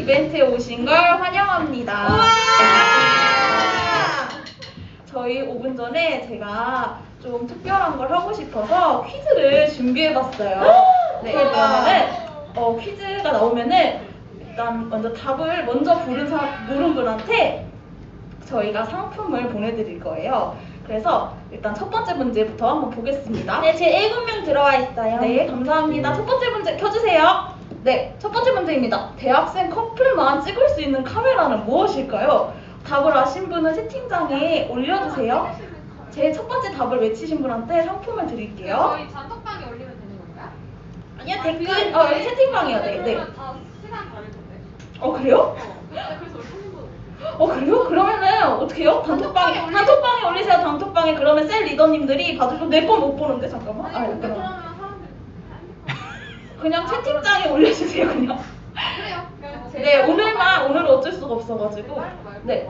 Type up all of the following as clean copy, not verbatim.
이벤트에 오신 걸 환영합니다. 우와! 저희 5분 전에 제가 좀 특별한 걸 하고 싶어서 퀴즈를 준비해봤어요. 네, 그러면은 퀴즈가 나오면은 일단 먼저 답을 먼저 모른 분한테 저희가 상품을 보내드릴 거예요. 그래서 일단 첫 번째 문제부터 한번 보겠습니다. 네, 제 7명 들어와 있어요. 네, 감사합니다. 첫 번째 문제 켜주세요. 네, 첫 번째 문제입니다. 대학생 커플만 찍을 수 있는 카메라는 무엇일까요? 답을 아신 분은 채팅창에 올려주세요. 제 첫 번째 답을 외치신 분한테 상품을 드릴게요. 저희 단톡방에 올리면 되는 건가요? 아니요, 댓글. 여기 채팅방이요. 네, 네. 다 시간 다르던데. 그래요? 그래서 올리는 거. 그래요? 그러면은 어떻게 해요? 단톡방에 올리세요. 단톡방에. 그러면 셀 리더님들이 봐주고 내 건 못 보는데 잠깐만. 그러면 그럼 사람들이 그냥 채팅창에 올려주세요. 그냥. 그래요. 네, 오늘은 어쩔 수가 없어가지고. 네,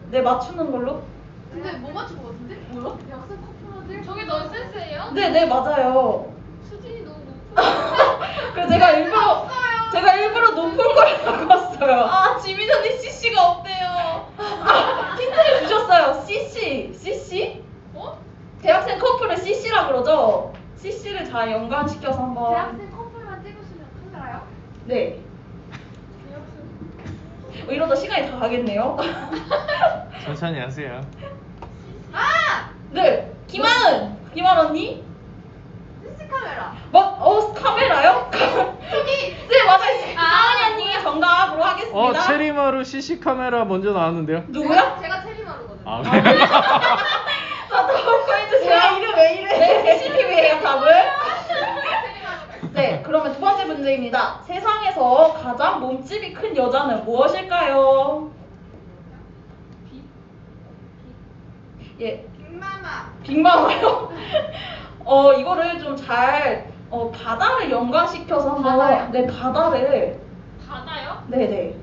네 맞추는 걸로. 근데 뭐 맞출 것 같은데? 뭐야? 대학생 커플한테? 저게 넌센스예요? 네, 네 맞아요. 수준이 너무 높아. 그래서 제가 일부러 높은 걸 갖고 왔어요. 지민 언니 CC가 없대요. 힌트를 주셨어요. CC? 대학생 커플을 CC라 그러죠? CC를 잘 연관시켜서 한번. 대학생 커플만 찍으시면 카메라요? 네. 이러다 시간이 다 가겠네요. 천천히 하세요. 네. 김하은 언니? CC 카메라. 카메라요? 네, 맞아요. 하은이 언니 정답으로 하겠습니다. 체리마루 CC 카메라 먼저 나왔는데요. 누구요? 제가 체리마루거든요. 아, 그래요? 자, 다음 거 해주세요. 왜 이래? 네, CCTV예요, 답을. 체리마루가 네, 그러면 두 번째 문제입니다. 세상에서 가장 몸집이 큰 여자는 무엇일까요? 예, 빅마마. 빅마마요? 이거를 좀 잘, 바다를 연관시켜서 한번. 바다요? 네, 바다를. 바다요? 네네.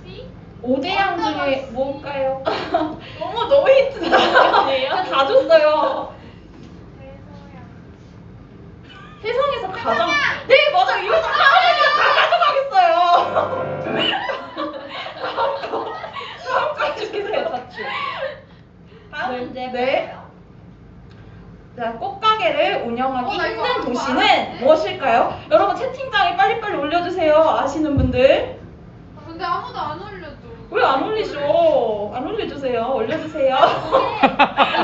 C? 5대양 중에 뭘까요? 너무 힌트 나왔네요. 다 줬어요. 대서양. 세상에서 가장. 네, 맞아요. 이거 다 가져가겠어요. 다음 거 해주세요, 자취. 다음 문제. 네. 자, 꽃가게를 운영하기 나 이거 힘든 알아. 도시는 무엇일까요? 여러분 채팅창에 빨리빨리 올려주세요. 아시는 분들. 근데 아무도 안 올려줘. 왜 안 올리죠? 안 올려주세요. 올려주세요.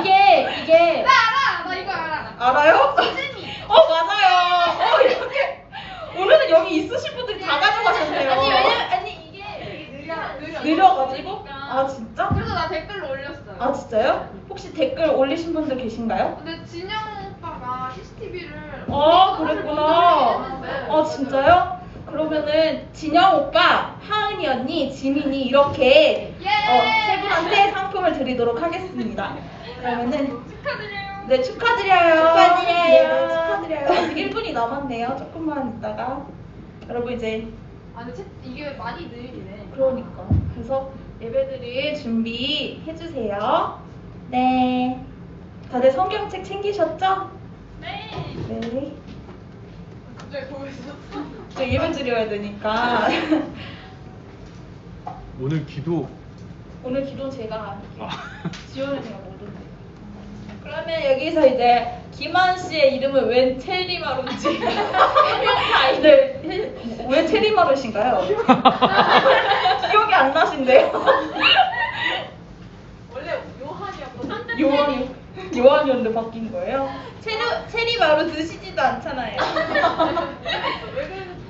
이게 나 이거 알아. 알아요? 시즈니. 맞아요. 이렇게. 오늘은 여기 있으신 분들이 다 가져가셨네요. 아니 이게 느려가지고? 아, 진짜? 그래서 나 댓글로 올렸어요. 아, 진짜요? 혹시 댓글 올리신 분들 계신가요? 근데 진영 오빠가 CCTV를 그랬구나. 아, 진짜요? 그러면은 진영 오빠, 하은이 언니, 지민이 이렇게 세 분한테 상품을 드리도록 하겠습니다. 그러면은 축하드려요. 네, 축하드려요. 축하드려요. 네, 축하드려요. 아직 1분이 남았네요. 조금만 있다가. 여러분 이제 근데 이게 많이 느리네. 그러니까. 그래서 예배드릴 준비해주세요. 네. 다들 성경책 챙기셨죠? 네. 네. 갑자기 보고 있었어. 저 예배 드려야 되니까. 오늘 기도. 오늘 기도는 제가 할게요. 지원은 제가 모르는데. 그러면 여기서 이제 김한 씨의 이름은 웬 체리마루인지 네, 왜 체리마루신가요? 기억이 안 나신데요? 원래 요한이었거든. 요한이었는데 바뀐 거예요? 체리마루 드시지도 않잖아요. 왜 그랬는지.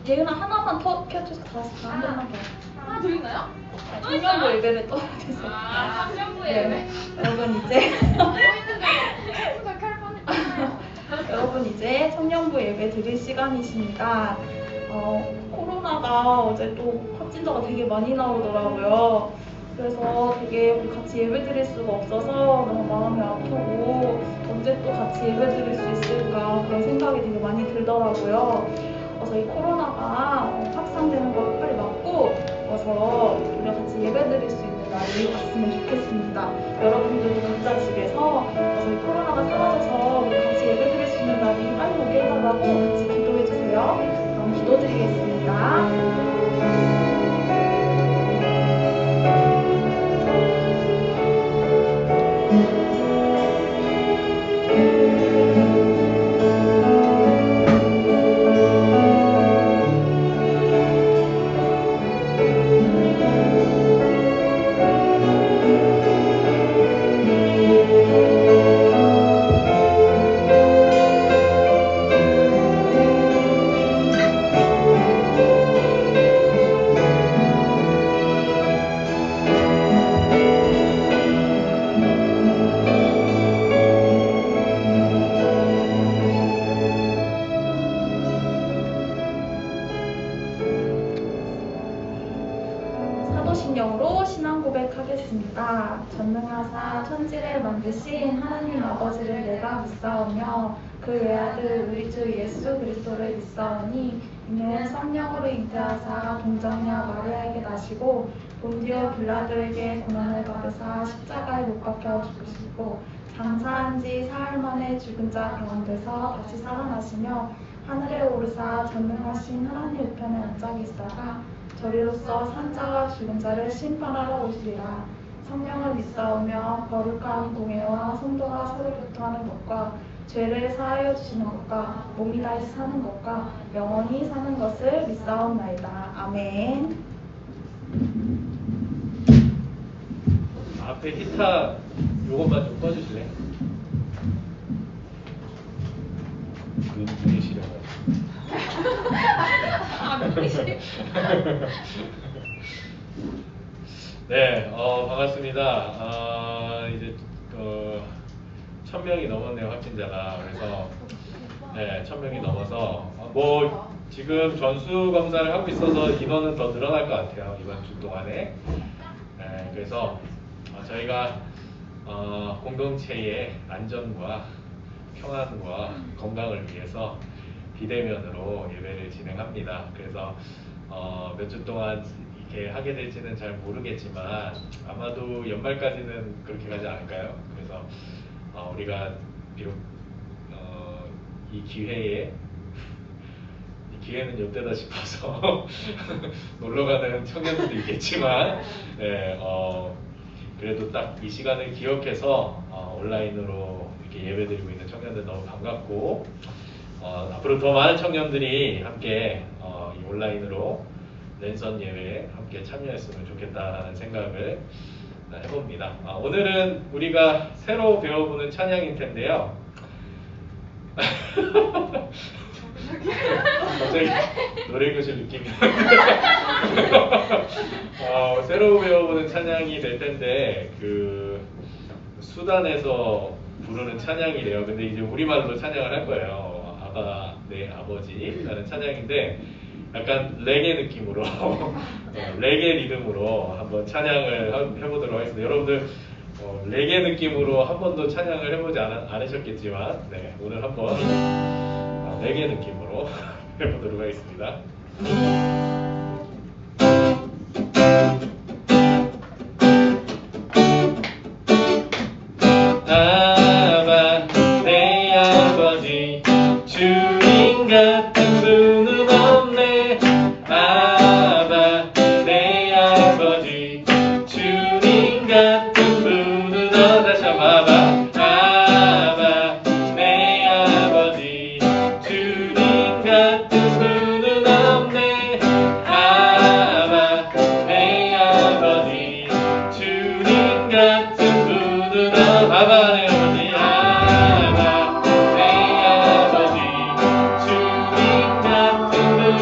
예은아 하나만 더 켜줘서 다한 번만 더. 하나 더 있나요? 청년부 예배를 떠나주세요. 청년부 네. 여러분 이제 뭐 있는데 진짜 칼 뻔했잖아요. 여러분 이제 청년부 예배 드릴 시간이십니다. 코로나가 어제 또 확진자가 되게 많이 나오더라고요. 그래서 되게 우리 같이 예배 드릴 수가 없어서 너무 마음이 아프고 언제 또 같이 예배 드릴 수 있을까 그런 생각이 되게 많이 들더라고요. 그래서 이 코로나가 확산되는 걸 빨리 막고 어서 우리가 같이 예배 드릴 수 있는 날이 왔으면 좋겠습니다. 여러분들도 각자 집에서 어서 이 코로나가 사라져서 우리 같이 예배 드릴 수 있는 날이 빨리 오게 해달라고 같이 기도해 주세요. 그럼 기도드리겠습니다. 무엇이냐로 신앙 고백하겠습니다. 전능하사 천지를 만드신 하나님 아버지를 내가 믿사오며 그 외아들 우리 주 예수 그리스도를 믿사오니 이는 성령으로 잉태하사 동정녀 마리아에게 나시고 본디오 빌라도에게 고난을 받으사 십자가에 못 박혀 죽으시고 장사한 지 사흘 만에 죽은 자 가운데서 다시 살아나시며 하늘에 오르사 전능하신 하나님 우편에 앉아 계시다가 저리로서 산 자와 죽은 자를 심판하러 오시리라. 성령을 믿사오며 거룩한 공예와 성도가 서로 교통하는 것과 죄를 사하여 주시는 것과 몸이 다시 사는 것과 영원히 사는 것을 믿사옵나이다. 아멘. 앞에 기타 요것만 좀 꺼주실래요? 눈이 시려가지고. 네, 반갑습니다. 이제 1000명이 넘었네요, 확진자가. 그래서 네, 1000명이 넘어서 뭐 지금 전수 검사를 하고 있어서 인원은 더 늘어날 것 같아요, 이번 주 동안에. 네, 그래서 저희가 공동체의 안전과 평안과 건강을 위해서 비대면으로 예배를 진행합니다. 그래서 몇 주 동안 이렇게 하게 될지는 잘 모르겠지만 아마도 연말까지는 그렇게 가지 않을까요? 그래서 우리가 비록 이 기회에 이 기회는 이때다 싶어서 놀러 가는 청년들도 있겠지만 네, 그래도 딱 이 시간을 기억해서 온라인으로 이렇게 예배드리고 있는 청년들 너무 반갑고 앞으로 더 많은 청년들이 함께 이 온라인으로 랜선 예배에 함께 참여했으면 좋겠다는 생각을 해봅니다. 오늘은 우리가 새로 배워보는 찬양일 텐데요. 갑자기 노래교실 느낌이 새로 배워보는 찬양이 될 텐데 그 수단에서 부르는 찬양이래요. 근데 이제 우리말로 찬양을 할 거예요. 아바 내 아버지라는 찬양인데 약간 레게 느낌으로 레게 리듬으로 한번 찬양을 해보도록 하겠습니다. 여러분들 레게 느낌으로 한 번도 찬양을 해보지 않으셨겠지만 네, 오늘 한번 레게 느낌으로 해보도록 하겠습니다. 아바 내 아버지 주님 같은 분은 없네. 아바 내 아버지 주님 같은 분은 다시 한번 아바 내 아버지 주님 같은 분은 없네. 아바 내 아버지 주님 같은 분은 아바 내 아버지 아바 내 아버지 주님 같은 분은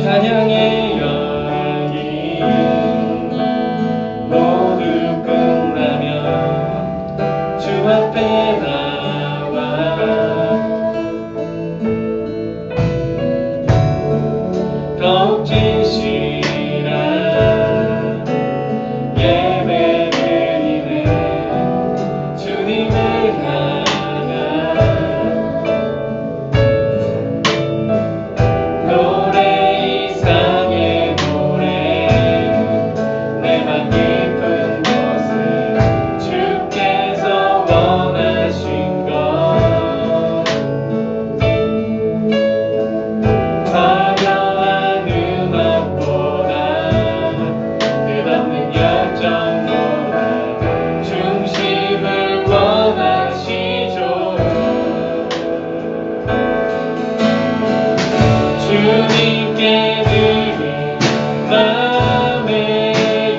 찬양의 열기 모두 끝나면 주 앞에 나와 더욱 진실한 예배 드리는 주님을 향한 노래 이상의 노래 내맘 깊은 곳은 주께서 원하신 것 화려한 음악보다 끝없는 열정보다 중심을 원하시죠. 주님께 드린 마음의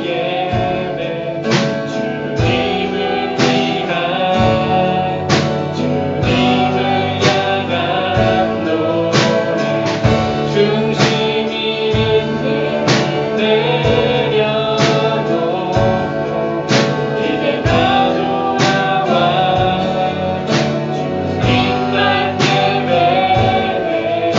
예배 주님을 위한 주님을 향한 노래 중심 있는 내려놓고 이제 나도 나와 주님만 예배해요.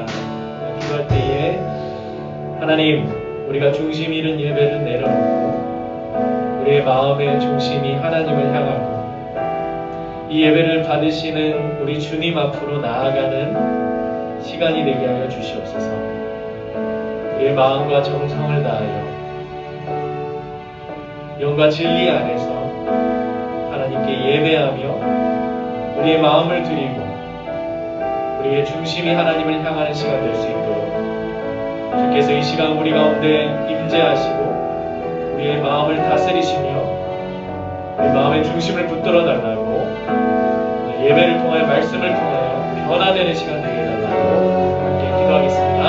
합니다. 기도할 때에 하나님, 우리가 중심 잃은 예배를 내려놓고 우리의 마음의 중심이 하나님을 향하고 이 예배를 받으시는 우리 주님 앞으로 나아가는 시간이 되게 하여 주시옵소서. 우리의 마음과 정성을 다하여 영과 진리 안에서 하나님께 예배하며 우리의 마음을 드리고 우리의 중심이 하나님을 향하는 시간 될 수 있도록 주께서 이 시간 우리 가운데 임재하시고 우리의 마음을 다스리시며 우리 마음의 중심을 붙들어 달라고 예배를 통하여 말씀을 통하여 변화되는 시간 되게 해달라고 함께 기도하겠습니다.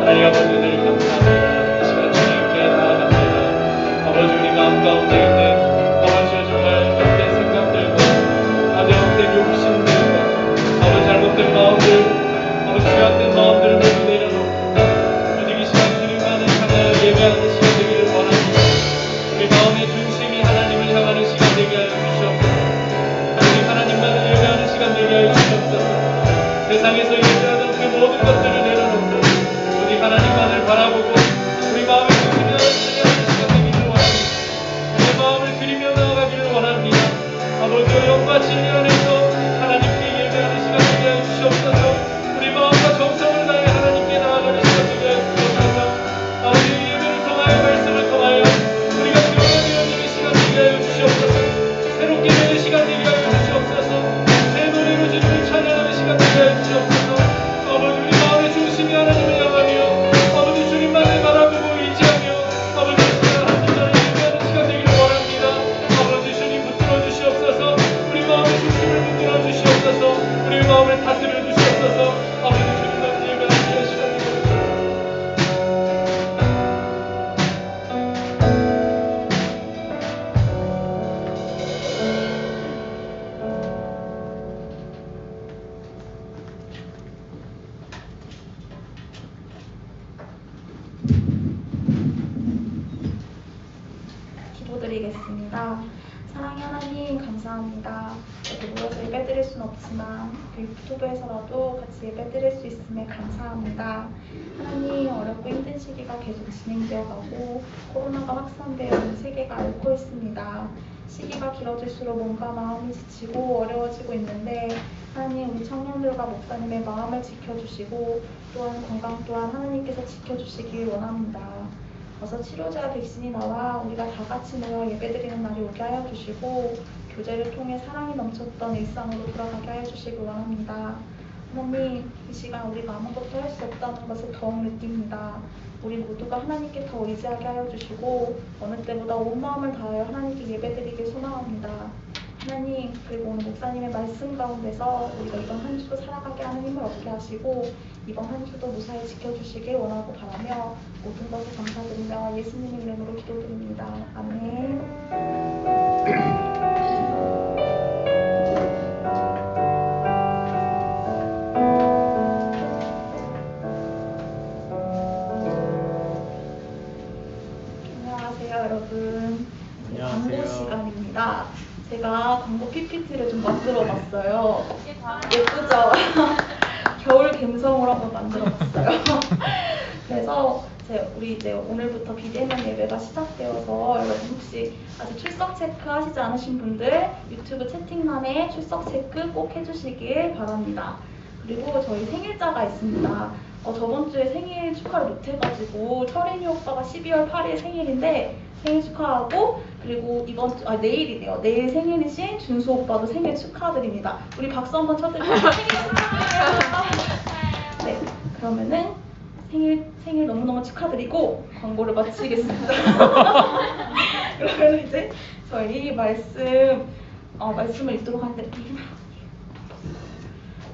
하나님 아버지, 늘 감사합니다. 이 시간 주님께 나아갑니다. 아버지, 우리 마음 가운데 있는 아버지의 정말 헛된 생각들과 아버지 헛된 욕심들과 아버지 잘못된 마음들, 아버지 죄악된 마음들을 모두 내려놓고 오직 이 시간 주님만을 향하여 예배하는 시간 되기를 원합니다. 우리 마음의 중심이 하나님을 향하는 시간 되게 하여 주시옵소서. 오직 하나님만을 예배하는 시간 되게 하여 주시옵소서. 세상에서 예배하는 그 모든 것들을 내려놓고 오직 하나님만을 바라보고 우리 마음의 중심이 하나님을 향하는 시간 되기를 원합니다. 우리 마음을 드리며 나아가기를 원합니다. 아버지의 영과 진리 안에서 하나님께 예배하는 시간 되게 하여 주시옵소서. 우리 마음과 정성을 다해 하나님께 나아가는 시간 되게 하여 주시옵소서. 아버지의 예배를 통하여 말씀을 통하여 우리가 주님의 되어지는 시간 되게 하여 주시옵소서. 새롭게 되는 시간 되게 하여 주시옵소서. 새 노래로 주님을 찬양하는 시간 되게 하여 주시옵소서. 아버지, 우리 마음의 중심이 하나님을 향하며 아버지 주님만을 바라보고 의지하며 아버지 하나님만을 예배하는 시간 되기를 원합니다. 아버지 주님 붙들어 주시옵소서. 우리 마음의 중심을 붙들어 주시옵소서. 우리 마음을 다스려 주시옵소서. 아버지 주님만을 예배하는 시간 되기를 기도드리겠습니다. 사랑의 하나님, 감사합니다. 이렇게 모여서 예배드릴 수는 없지만 유튜브에서라도 같이 예배드릴 수 있음에 감사합니다. 하나님, 어렵고 힘든 시기가 계속 진행되어 가고 코로나가 확산되어 온 세계가 앓고 있습니다. 시기가 길어질수록 몸과 마음이 지치고 어려워지고 있는데 하나님, 우리 청년들과 목사님의 마음을 지켜주시고 또한 건강 또한 하나님께서 지켜주시길 원합니다. 어서 치료제와 백신이 나와 우리가 다 같이 모여 예배드리는 날이 오게 하여 주시고 교제를 통해 사랑이 넘쳤던 일상으로 돌아가게 하여 주시길 원합니다. 하나님, 이 시간 우리가 아무것도 할 수 없다는 것을 더욱 느낍니다. 우리 모두가 하나님께 더 의지하게 하여 주시고 어느 때보다 온 마음을 다하여 하나님께 예배드리길 소망합니다. 하나님, 그리고 오늘 목사님의 말씀 가운데서 우리가 이번 한 주도 살아가게 하는 힘을 얻게 하시고 이번 한 주도 무사히 지켜주시길 원하고 바라며 모든 것을 감사드리며 예수님 이름으로 기도드립니다. 아멘. 안녕하세요, 여러분. 안녕하세요. 광고 시간입니다. 제가 광고 PPT를 좀 만들어 봤어요. 예쁘죠? 겨울 감성으로 한번 만들어 봤어요. 그래서 우리 이제 오늘부터 비대면 예배가 시작되어서 여러분 혹시 아직 출석 체크 하시지 않으신 분들 유튜브 채팅란에 출석 체크 꼭 해주시길 바랍니다. 그리고 저희 생일자가 있습니다. 저번 주에 생일 축하를 못 해가지고 철인이 오빠가 12월 8일 생일인데 생일 축하하고, 그리고 내일이네요. 내일 생일이신 준수 오빠도 생일 축하드립니다. 우리 박수 한번 쳐드릴게요. 생일 축하드려요. 네, 그러면은 생일 너무너무 축하드리고 광고를 마치겠습니다. 그러면 이제 저희 말씀을 읽도록 하는데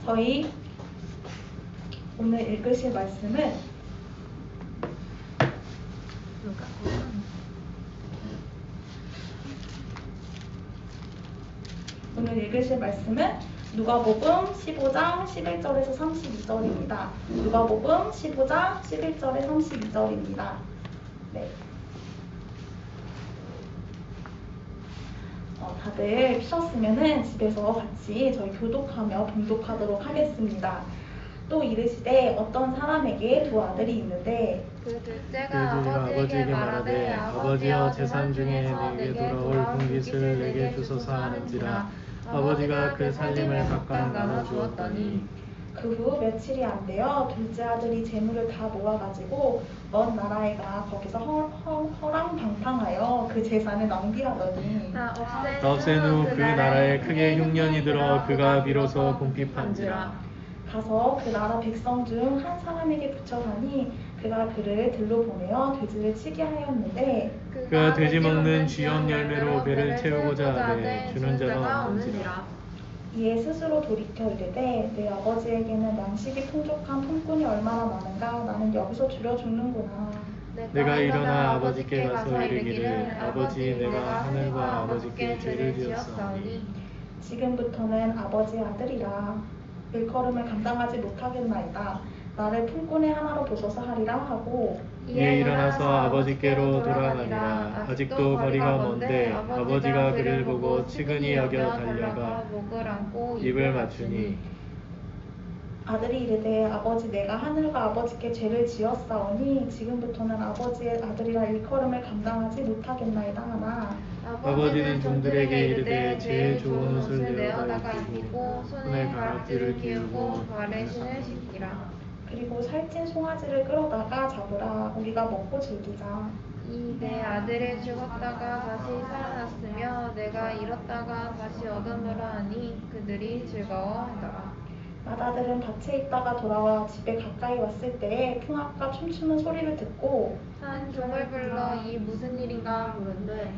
저희 오늘 읽으실 말씀은 누가복음 15장 11절에서 32절입니다. 누가복음 15장 11절에 32절입니다. 네. 다들 피셨으면은 집에서 같이 저희 교독하며 봉독하도록 하겠습니다. 또 이르시되 어떤 사람에게 두 아들이 있는데 그 둘째가 아버지에게 말하되 아버지여 재산 중에 내게 돌아올 분깃을 내게 주소서 하는지라. 아버지가 그 살림을 각각 나눠 주었더니 그 후 며칠이 안 되어 둘째 아들이 재물을 다 모아가지고 먼 나라에 가 거기서 허랑방탕하여 그 재산을 낭비하더니 없앤 후 그 나라에 크게 흉년이 들어 그가 비로소 궁핍한지라. 가서 그 나라 백성 중 한 사람에게 붙여가니 그가 그를 들로 보내어 돼지를 치게 하였는데 그가 돼지 먹는 쥐연 열매로 배를 채우고자 하되 주는 자가 없는지라. 이에 스스로 돌이켜 이르되 내 아버지에게는 양식이 풍족한 품꾼이 얼마나 많은가. 나는 여기서 줄여 죽는구나. 내가 일어나 아버지께 가서 이르기를 아버지 내가 하늘과 아버지께 죄를 지었사오니 지금부터는 아버지의 아들이라 일컬음을 감당하지 못하겠나이다. 나를 품꾼의 하나로 보소서 하리라 하고 이에 일어나서 아버지께로 돌아가니라. 아직도 거리가 먼데 아버지가 그를 보고 측은히 여겨 달려가 목을 안고 입을 맞추니 아들이 이르되 아버지 내가 하늘과 아버지께 죄를 지었사오니 지금부터는 아버지의 아들이라 일컬음을 감당하지 못하겠나이다 하나 아버지는 종들에게 이르되 제일 좋은 옷을 내어다가 내어다 입히고 입히고 손에 가락지를 끼우고 발에 신을 신기라. 그리고 살찐 송아지를 끌어다가 잡으라. 우리가 먹고 즐기자. 이 내 아들이 죽었다가 다시 살아났으며 내가 잃었다가 다시 얻어노라 하니 그들이 즐거워하더라. 맏아들은 밭에 있다가 돌아와 집에 가까이 왔을 때에 풍악과 춤추는 소리를 듣고 한 종을 불러 이 무슨 일인가 물은데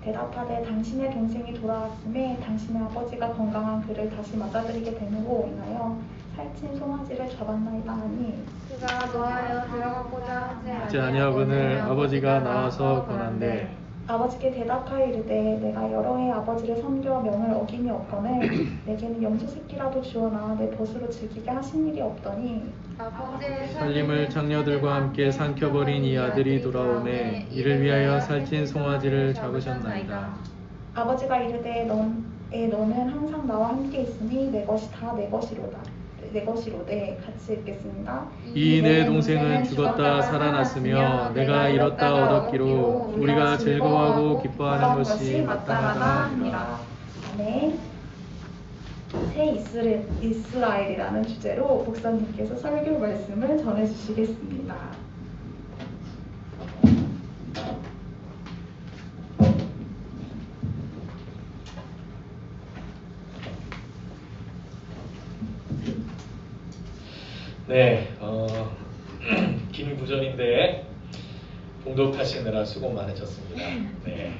대답하되 당신의 동생이 돌아왔음에 당신의 아버지가 건강한 그를 다시 맞아들이게 됨으로 인하여 살찐 송아지를 잡았나이다 하니 그가 노하여 들어가고자 하지 아니하거늘 아버지가 나와서 권한대 아버지께 대답하여 이르되 내가 여러 해 아버지를 섬겨 명을 어김이 없거늘 내게는 염소 새끼라도 주어나 내 벗으로 즐기게 하신 일이 없더니 아버지의 살림을 장녀들과 함께 삼켜버린 이 아들이 돌아오매 이를 위하여 살찐 송아지를 잡으셨나이다. 아버지가 이르되 너는 항상 나와 함께 있으니 내 것이 다 내 것이로되 같이 읽겠습니다. 이 내 동생은 죽었다 살아났으며 내가 잃었다 얻었기로 우리가 즐거워하고 기뻐하는 것이 마땅하다 하니라. 아멘. 새 이스라엘이라는 주제로 목사님께서 설교 말씀을 전해주시겠습니다. 네, 긴 구절인데 봉독하시느라 수고 많으셨습니다. 네,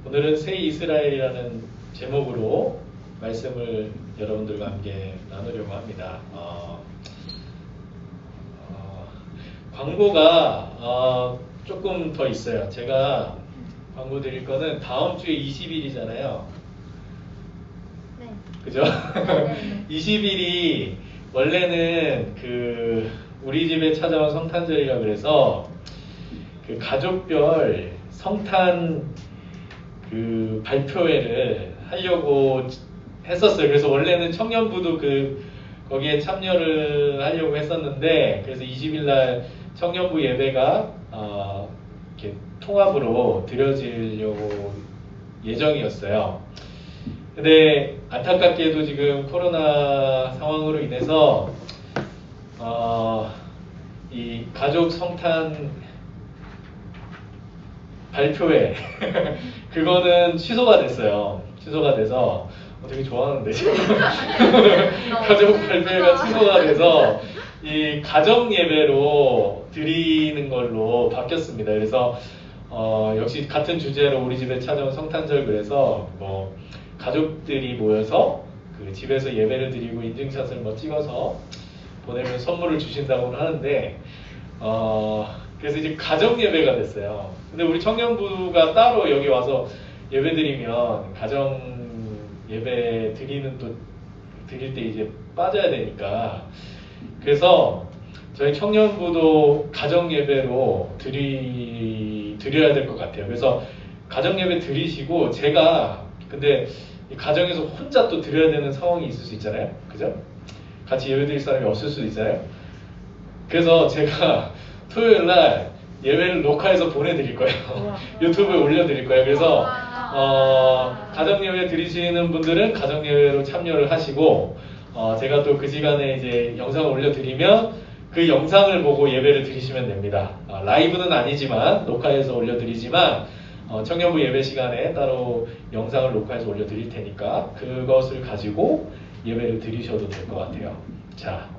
오늘은 새 이스라엘이라는 제목으로 말씀을 여러분들과 함께 나누려고 합니다. 광고가 조금 더 있어요. 제가 광고 드릴 거는 다음 주에 20일이잖아요. 네. 그죠? 20일이 원래는 그 우리 집에 찾아온 성탄절이라 그래서 그 가족별 성탄 그 발표회를 하려고 했었어요. 그래서 원래는 청년부도 거기에 참여를 하려고 했었는데 그래서 20일 날 청년부 예배가 이렇게 통합으로 드려지려고 예정이었어요. 근데 안타깝게도 지금 코로나 상황으로 인해서 이 가족 성탄 발표회 그거는 취소가 됐어요. 취소가 돼서 되게 좋아하는데 지금 가족 발표회가 취소가 돼서 이 가정 예배로 드리는 걸로 바뀌었습니다. 그래서 역시 같은 주제로 우리 집에 찾아온 성탄절 그래서 뭐 가족들이 모여서 그 집에서 예배를 드리고 인증샷을 뭐 찍어서 보내면 선물을 주신다고는 하는데 그래서 이제 가정 예배가 됐어요. 근데 우리 청년부가 따로 여기 와서 예배 드리면 가정 예배 드릴 때 이제 빠져야 되니까 그래서 저희 청년부도 가정 예배로 드려야 될 것 같아요. 그래서 가정 예배 드리시고 제가 근데 이 가정에서 혼자 또 드려야 되는 상황이 있을 수 있잖아요. 그죠? 같이 예배 드릴 사람이 없을 수도 있잖아요. 그래서 제가 토요일 날 예배를 녹화해서 보내드릴 거예요. 유튜브에 올려드릴 거예요. 그래서 가정예배 드리시는 분들은 가정예배로 참여를 하시고 제가 또 그 시간에 이제 영상을 올려드리면 그 영상을 보고 예배를 드리시면 됩니다. 라이브는 아니지만 녹화해서 올려드리지만 청년부 예배 시간에 따로 영상을 녹화해서 올려드릴 테니까 그것을 가지고 예배를 드리셔도 될 것 같아요. 자,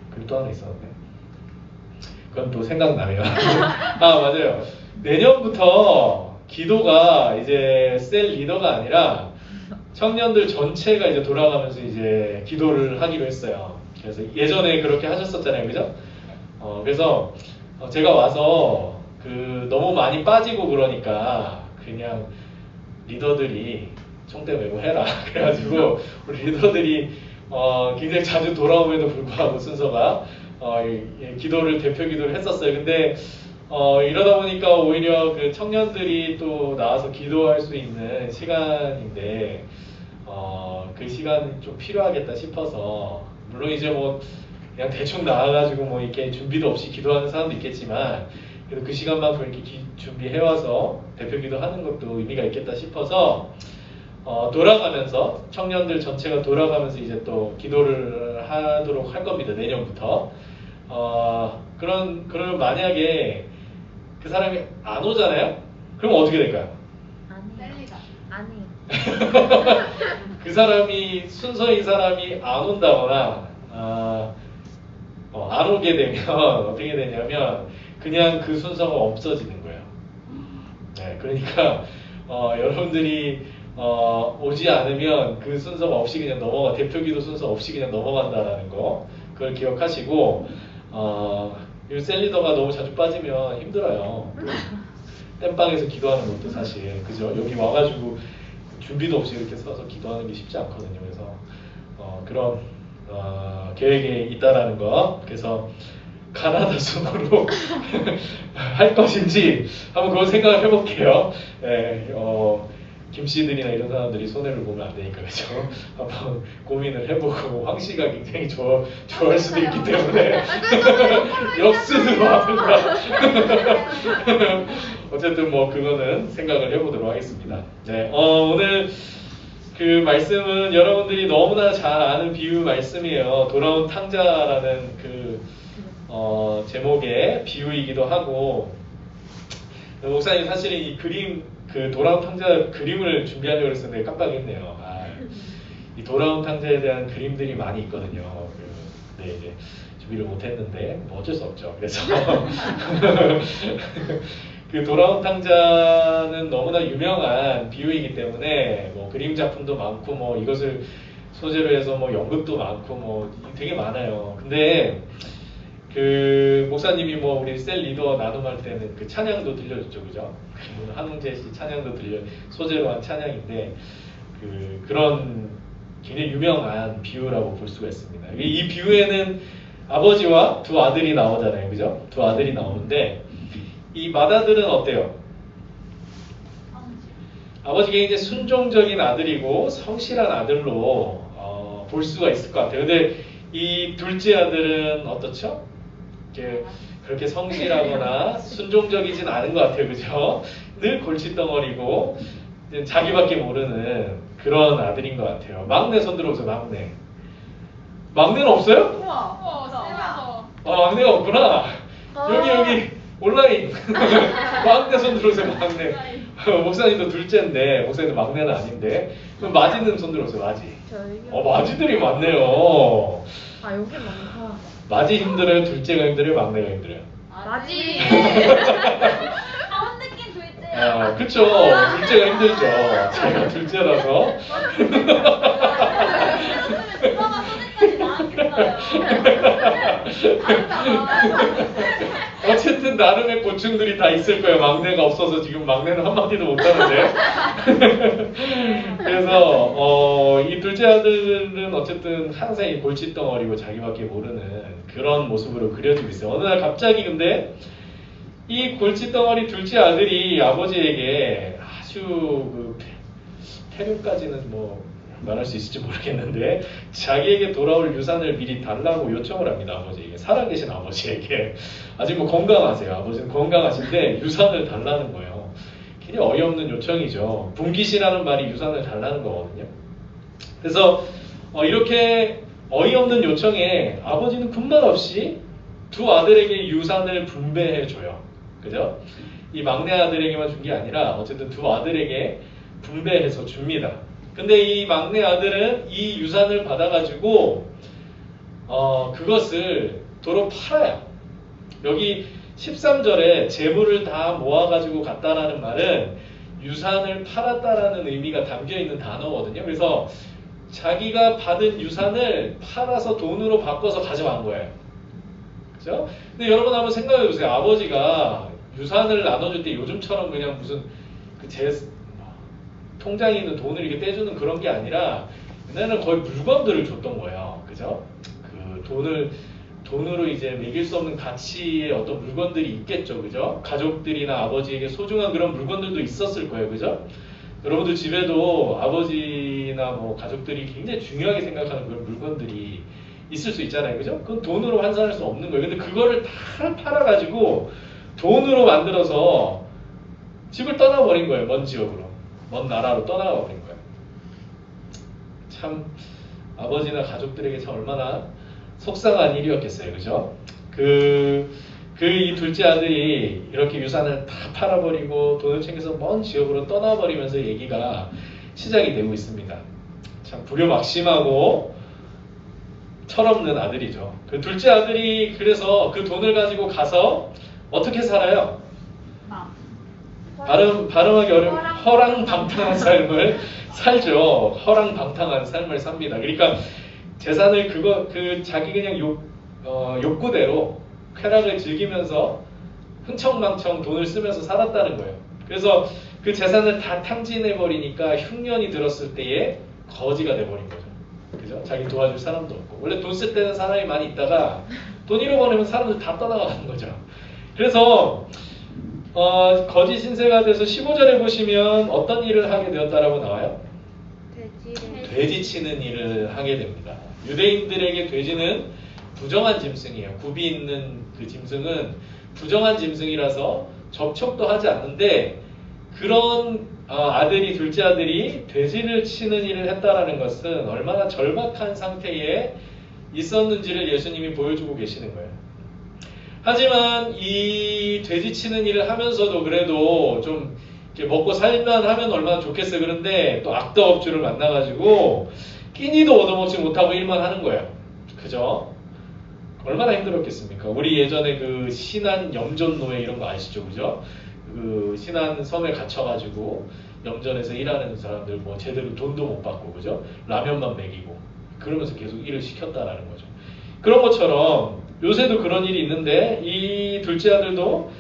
그리고 또 하나 있었는데 그건 또 생각나면 맞아요. 내년부터 기도가 이제 셀 리더가 아니라 청년들 전체가 이제 돌아가면서 이제 기도를 하기로 했어요. 그래서 예전에 그렇게 하셨었잖아요, 그죠? 그래서 제가 와서 너무 많이 빠지고 그러니까 그냥 리더들이 총대 메고 해라. 그래가지고 우리 리더들이 굉장히 자주 돌아옴에도 불구하고 순서가 기도를 대표 기도를 했었어요. 근데 이러다 보니까 오히려 그 청년들이 또 나와서 기도할 수 있는 시간인데 그 시간이 좀 필요하겠다 싶어서 물론 이제 뭐 그냥 대충 나와가지고 뭐 이렇게 준비도 없이 기도하는 사람도 있겠지만 그래도 그 시간만큼 이렇게 준비해와서 대표 기도하는 것도 의미가 있겠다 싶어서 돌아가면서 청년들 전체가 돌아가면서 이제 또 기도를 하도록 할 겁니다. 내년부터. 그럼 만약에 그 사람이 안 오잖아요? 그럼 어떻게 될까요? 아니. 그 사람이 순서인 사람이 안 온다거나 안 오게 되면 어떻게 되냐면 그냥 그 순서가 없어지는 거예요. 네, 그러니까 여러분들이 오지 않으면 그 순서가 없이 그냥 대표기도 순서 없이 그냥 넘어간다라는 거 그걸 기억하시고 이 셀리더가 너무 자주 빠지면 힘들어요. 땜빵에서 기도하는 것도 사실 그죠? 여기 와가지고 준비도 없이 이렇게 서서 기도하는 게 쉽지 않거든요. 그래서 그런 계획에 있다라는 거. 그래서 가나다 순으로 할 것인지 한번 그걸 생각을 해볼게요. 네, 김씨들이나 이런 사람들이 손해를 보면 안 되니까 그죠? 한번 고민을 해보고 황씨가 굉장히 좋아할 수도 있기 때문에 역순으로 하든가 어쨌든 뭐 그거는 생각을 해보도록 하겠습니다. 네, 오늘 그 말씀은 여러분들이 너무나 잘 아는 비유 말씀이에요. 돌아온 탕자라는 그 제목의 비유이기도 하고 목사님 사실은 이 그림 그 돌아온 탕자 그림을 준비하려고 했었는데 깜빡했네요. 이 돌아온 탕자에 대한 그림들이 많이 있거든요. 네, 이제 준비를 못했는데 뭐 어쩔 수 없죠. 그래서 그 돌아온 탕자는 너무나 유명한 비유이기 때문에 뭐 그림 작품도 많고 뭐 이것을 소재로 해서 뭐 연극도 많고 뭐 되게 많아요. 근데 그 목사님이 뭐 우리 셀 리더 나눔할 때는 그 찬양도 들려줬죠, 그죠? 한웅재 씨 찬양도 소재로 한 찬양인데 그런 굉장히 유명한 비유라고 볼 수가 있습니다. 이 비유에는 아버지와 두 아들이 나오잖아요, 그죠? 두 아들이 나오는데 이 맏아들은 어때요? 아버지가 굉장히 순종적인 아들이고 성실한 아들로 볼 수가 있을 것 같아요. 근데 이 둘째 아들은 어떻죠? 그렇게 성실하거나 순종적이진 않은 것 같아요, 그죠? 늘 골칫덩어리고 자기밖에 모르는 그런 아들인 것 같아요. 막내 손 들어오세요, 막내. 막내는 없어요? 막내가 없구나. 여기 온라인 막내 손 들어오세요, 막내. 목사님도 둘째인데 목사님도 막내는 아닌데 그럼 마지는 손 들어오세요, 마지. 저희요? 마지들이 많네요. 여기 많다. 마지 힘들어요? 둘째가 힘들어요? 막내가 힘들어요? 맞지. 가운데 낀 둘째. 그쵸. 둘째가 힘들죠. 제가 둘째라서. 누나가 소리까지 나왔겠어요. 어쨌든 나름의 고충들이 다 있을 거예요. 막내가 없어서 지금 막내는 한마디도 못하는데. 그래서 이 둘째 아들은 어쨌든 항상 이 골칫덩어리고 자기밖에 모르는 그런 모습으로 그려지고 있어요. 어느 날 갑자기 근데 이 골칫덩어리 둘째 아들이 아버지에게 아주 태교까지는 뭐 말할 수 있을지 모르겠는데 자기에게 돌아올 유산을 미리 달라고 요청을 합니다. 아버지에게. 살아계신 아버지에게. 아직 뭐 건강하세요. 아버지는 건강하신데 유산을 달라는 거예요. 굉장히 어이없는 요청이죠. 분기시라는 말이 유산을 달라는 거거든요. 그래서 이렇게 어이없는 요청에 아버지는 군말 없이 두 아들에게 유산을 분배해 줘요. 그죠? 이 막내 아들에게만 준 게 아니라 어쨌든 두 아들에게 분배해서 줍니다. 근데 이 막내 아들은 이 유산을 받아가지고 그것을 도로 팔아요. 여기 13절에 재물을 다 모아가지고 갔다라는 말은 유산을 팔았다라는 의미가 담겨있는 단어거든요. 그래서 자기가 받은 유산을 팔아서 돈으로 바꿔서 가져간 거예요. 그죠? 근데 여러분 한번 생각해 보세요. 아버지가 유산을 나눠줄 때 요즘처럼 그냥 무슨 통장에 있는 돈을 이렇게 떼주는 그런 게 아니라 옛날에는 거의 물건들을 줬던 거예요. 그죠? 그 돈으로 이제 매길 수 없는 가치의 어떤 물건들이 있겠죠. 그죠? 가족들이나 아버지에게 소중한 그런 물건들도 있었을 거예요. 그죠? 여러분들 집에도 아버지나 뭐 가족들이 굉장히 중요하게 생각하는 그런 물건들이 있을 수 있잖아요. 그죠? 그건 돈으로 환산할 수 없는 거예요. 근데 그거를 다 팔아가지고 돈으로 만들어서 집을 떠나버린 거예요. 먼 지역으로. 먼 나라로 떠나가 버린 거예요. 참 아버지나 가족들에게 참 얼마나 속상한 일이었겠어요. 그죠? 이 둘째 아들이 이렇게 유산을 다 팔아버리고 돈을 챙겨서 먼 지역으로 떠나버리면서 얘기가 시작이 되고 있습니다. 참 불효막심하고 철없는 아들이죠. 그 둘째 아들이 그래서 그 돈을 가지고 가서 어떻게 살아요? 발음하기 어려운 허랑방탕한 삶을 살죠. 허랑방탕한 삶을 삽니다. 그러니까 재산을 자기 그냥 욕구대로 쾌락을 즐기면서 흥청망청 돈을 쓰면서 살았다는 거예요. 그래서 그 재산을 다 탕진해버리니까 흉년이 들었을 때에 거지가 돼버린 거죠. 그죠? 자기 도와줄 사람도 없고. 원래 돈 쓸 때는 사람이 많이 있다가 돈 잃어버리면 사람들 다 떠나가는 거죠. 그래서 거지 신세가 돼서 15절에 보시면 어떤 일을 하게 되었다라고 나와요? 돼지 치는 일을 하게 됩니다. 유대인들에게 돼지는 부정한 짐승이에요. 굽이 있는 그 짐승은 부정한 짐승이라서 접촉도 하지 않는데 그런 둘째 아들이 돼지를 치는 일을 했다라는 것은 얼마나 절박한 상태에 있었는지를 예수님이 보여주고 계시는 거예요. 하지만 이 돼지 치는 일을 하면서도 그래도 좀 이렇게 먹고 살만 하면 얼마나 좋겠어요. 그런데 또 악덕업주를 만나가지고 끼니도 얻어먹지 못하고 일만 하는 거예요. 그죠? 얼마나 힘들었겠습니까? 우리 예전에 그 신안 염전노예 이런 거 아시죠? 그죠? 그 신안 섬에 갇혀가지고 염전에서 일하는 사람들 뭐 제대로 돈도 못 받고 그죠? 라면만 먹이고 그러면서 계속 일을 시켰다라는 거죠. 그런 것처럼 요새도 그런 일이 있는데 이 둘째 아들도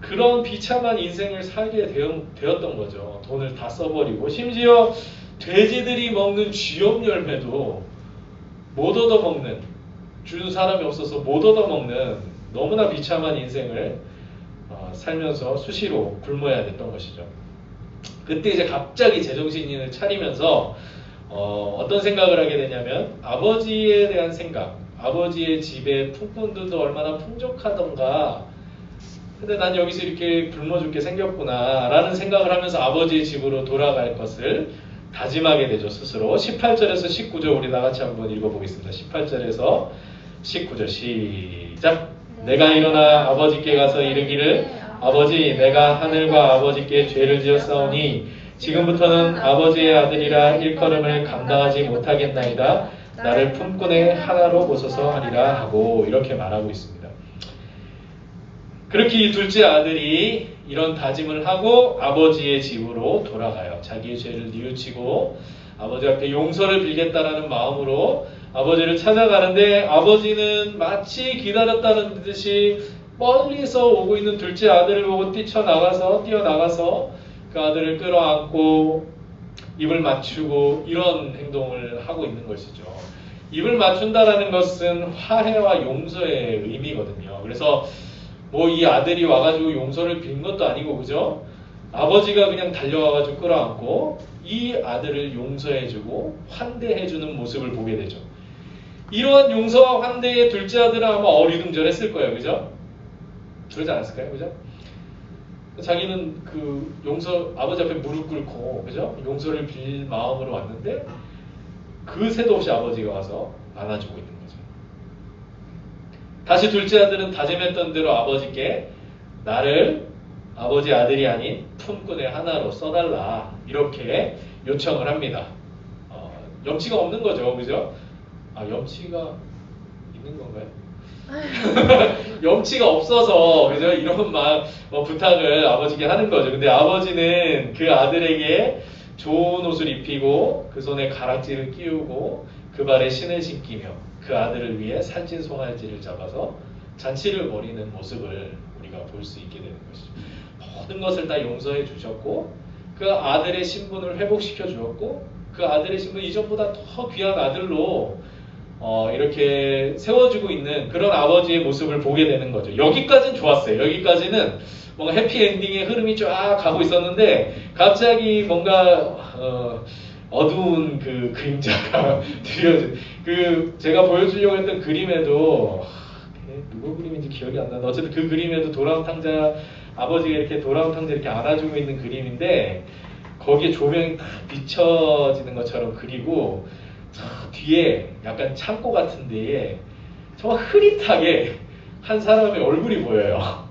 그런 비참한 인생을 살게 되었던 거죠. 돈을 다 써버리고 심지어 돼지들이 먹는 쥐염 열매도 못 얻어먹는 주는 사람이 없어서 못 얻어먹는 너무나 비참한 인생을 살면서 수시로 굶어야 됐던 것이죠. 그때 이제 갑자기 제정신을 차리면서 어떤 생각을 하게 되냐면 아버지에 대한 생각, 아버지의 집에 품꾼들도 얼마나 풍족하던가 근데 난 여기서 이렇게 굶어 죽게 생겼구나 라는 생각을 하면서 아버지의 집으로 돌아갈 것을 다짐하게 되죠. 스스로. 18절에서 19절 우리 다같이 한번 읽어보겠습니다. 18절에서 19절 시작. 내가 일어나 아버지께 가서 이르기를 아버지 내가 하늘과 아버지께 죄를 지었사오니 지금부터는 아버지의 아들이라 일컬음을 감당하지 못하겠나이다. 나를 품꾼의 하나로 보소서 하리라 하고 이렇게 말하고 있습니다. 그렇게 이 둘째 아들이 이런 다짐을 하고 아버지의 집으로 돌아가요. 자기의 죄를 뉘우치고 아버지 앞에 용서를 빌겠다라는 마음으로 아버지를 찾아가는데 아버지는 마치 기다렸다는 듯이 멀리서 오고 있는 둘째 아들을 보고 뛰어나가서 그 아들을 끌어안고 입을 맞추고 이런 행동을 하고 있는 것이죠. 입을 맞춘다라는 것은 화해와 용서의 의미거든요. 그래서 뭐 이 아들이 와가지고 용서를 빌는 것도 아니고 그죠? 아버지가 그냥 달려와가지고 끌어안고 이 아들을 용서해주고 환대해주는 모습을 보게 되죠. 이러한 용서와 환대의 둘째 아들은 아마 어리둥절했을 거예요. 그죠? 그러지 않았을까요? 그죠? 자기는 그 아버지 앞에 무릎 꿇고, 그죠? 용서를 빌 마음으로 왔는데, 그 새도 없이 아버지가 와서 안아주고 있는 거죠. 다시 둘째 아들은 다짐했던 대로 아버지께 나를 아버지 아들이 아닌 품꾼의 하나로 써달라. 이렇게 요청을 합니다. 염치가 없는 거죠. 그죠? 염치가 있는 건가요? 염치가 없어서 그죠? 이런 부탁을 아버지께 하는 거죠. 근데 아버지는 그 아들에게 좋은 옷을 입히고 그 손에 가락지를 끼우고 그 발에 신을 신기며 그 아들을 위해 살찐 송아지를 잡아서 잔치를 벌이는 모습을 우리가 볼 수 있게 되는 것이죠. 모든 것을 다 용서해 주셨고 그 아들의 신분을 회복시켜 주었고 그 아들의 신분 이전보다 더 귀한 아들로 이렇게 세워주고 있는 그런 아버지의 모습을 보게 되는 거죠. 여기까지는 좋았어요. 여기까지는 뭔가 해피엔딩의 흐름이 쫙 가고 있었는데 갑자기 뭔가 어두운 그 그림자가 제가 보여주려고 했던 그림에도 누구 그림인지 기억이 안 나는데 어쨌든 그 그림에도 돌아온 탕자 아버지가 이렇게 돌아온 탕자 이렇게 안아주고 있는 그림인데 거기에 조명이 딱 비춰지는 것처럼 그리고 저 뒤에 약간 창고 같은 데에 정말 흐릿하게 한 사람의 얼굴이 보여요.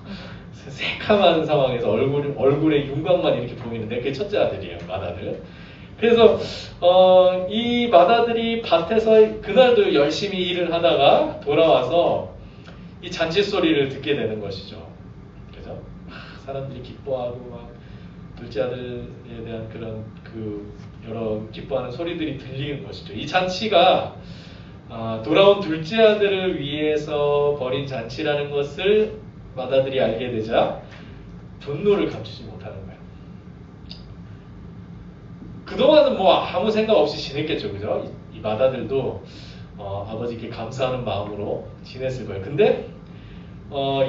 새카만 상황에서 얼굴에 윤곽만 이렇게 보이는데 그게 첫째 아들이에요. 맏아들. 그래서 이 맏아들이 밭에서 그날도 열심히 일을 하다가 돌아와서 이 잔치 소리를 듣게 되는 것이죠. 그래서 사람들이 기뻐하고 막 둘째 아들에 대한 그런 여러 기뻐하는 소리들이 들리는 것이죠. 이 잔치가 돌아온 둘째 아들을 위해서 벌인 잔치라는 것을 맏아들이 알게 되자 분노를 감추지 못하는 거예요. 그동안은 뭐 아무 생각 없이 지냈겠죠. 그죠? 이 맏아들도 아버지께 감사하는 마음으로 지냈을 거예요. 근데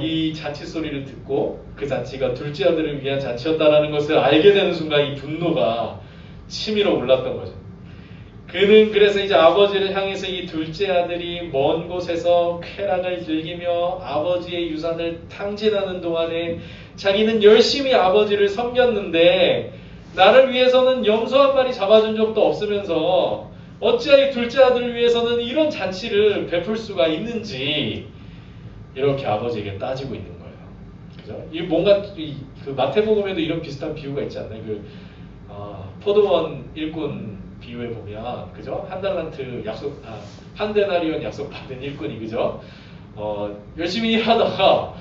이 잔치 소리를 듣고 그 잔치가 둘째 아들을 위한 잔치였다는 것을 알게 되는 순간 이 분노가 치밀어 올랐던 거죠. 그는 그래서 이제 아버지를 향해서 이 둘째 아들이 먼 곳에서 쾌락을 즐기며 아버지의 유산을 탕진하는 동안에 자기는 열심히 아버지를 섬겼는데 나를 위해서는 염소 한 마리 잡아준 적도 없으면서 어찌하여 둘째 아들을 위해서는 이런 잔치를 베풀 수가 있는지 이렇게 아버지에게 따지고 있는 거예요. 그죠? 이 뭔가 그 마태복음에도 이런 비슷한 비유가 있지 않나요? 포도원 일꾼 비유에 보면 그죠? 한 달란트 한 데나리온 약속 받은 일꾼이 그죠? 열심히 일하다가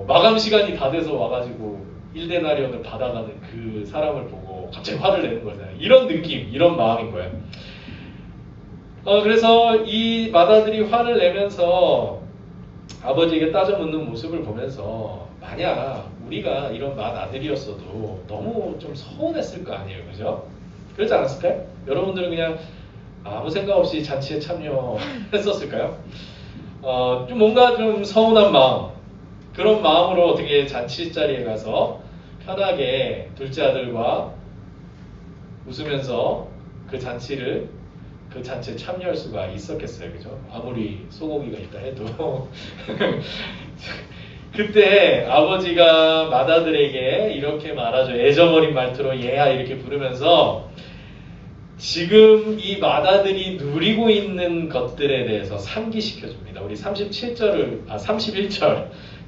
마감 시간이 다 돼서 와가지고 1데나리온을 받아가는 그 사람을 보고 갑자기 화를 내는 거잖아요. 이런 느낌, 이런 마음인 거예요. 그래서 이 맏아들이 화를 내면서 아버지에게 따져 묻는 모습을 보면서 만약 우리가 이런 맏아들이었어도 너무 좀 서운했을 거 아니에요. 그죠? 그렇지 않았을까요? 여러분들은 그냥 아무 생각 없이 잔치에 참여했었을까요? 좀 뭔가 좀 서운한 마음 그런 마음으로 어떻게 잔치 자리에 가서 편하게 둘째 아들과 웃으면서 그 잔치에 참여할 수가 있었겠어요. 그죠? 아무리 소고기가 있다 해도 그때 아버지가 맏아들에게 이렇게 말하죠. 애정어린 말투로 얘야 이렇게 부르면서 지금 이 맏아들이 누리고 있는 것들에 대해서 상기시켜줍니다. 우리 31절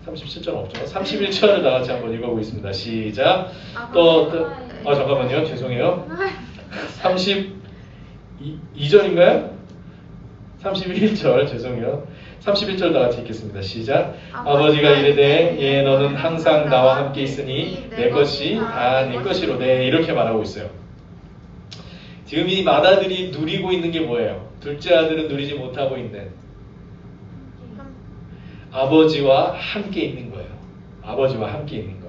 37절 없죠? 31절을 다 같이 한번 읽어보겠습니다. 시작. 잠깐만요. 죄송해요. 32절인가요? 31절 죄송해요. 31절 다 같이 읽겠습니다. 시작. 아버지가 이르되 예 너는 항상 나와 함께 있으니 내 것이 다 네 것이로되 이렇게 말하고 있어요. 지금 이 맏아들이 누리고 있는 게 뭐예요? 둘째 아들은 누리지 못하고 있는 아버지와 함께 있는 거예요. 아버지와 함께 있는 거.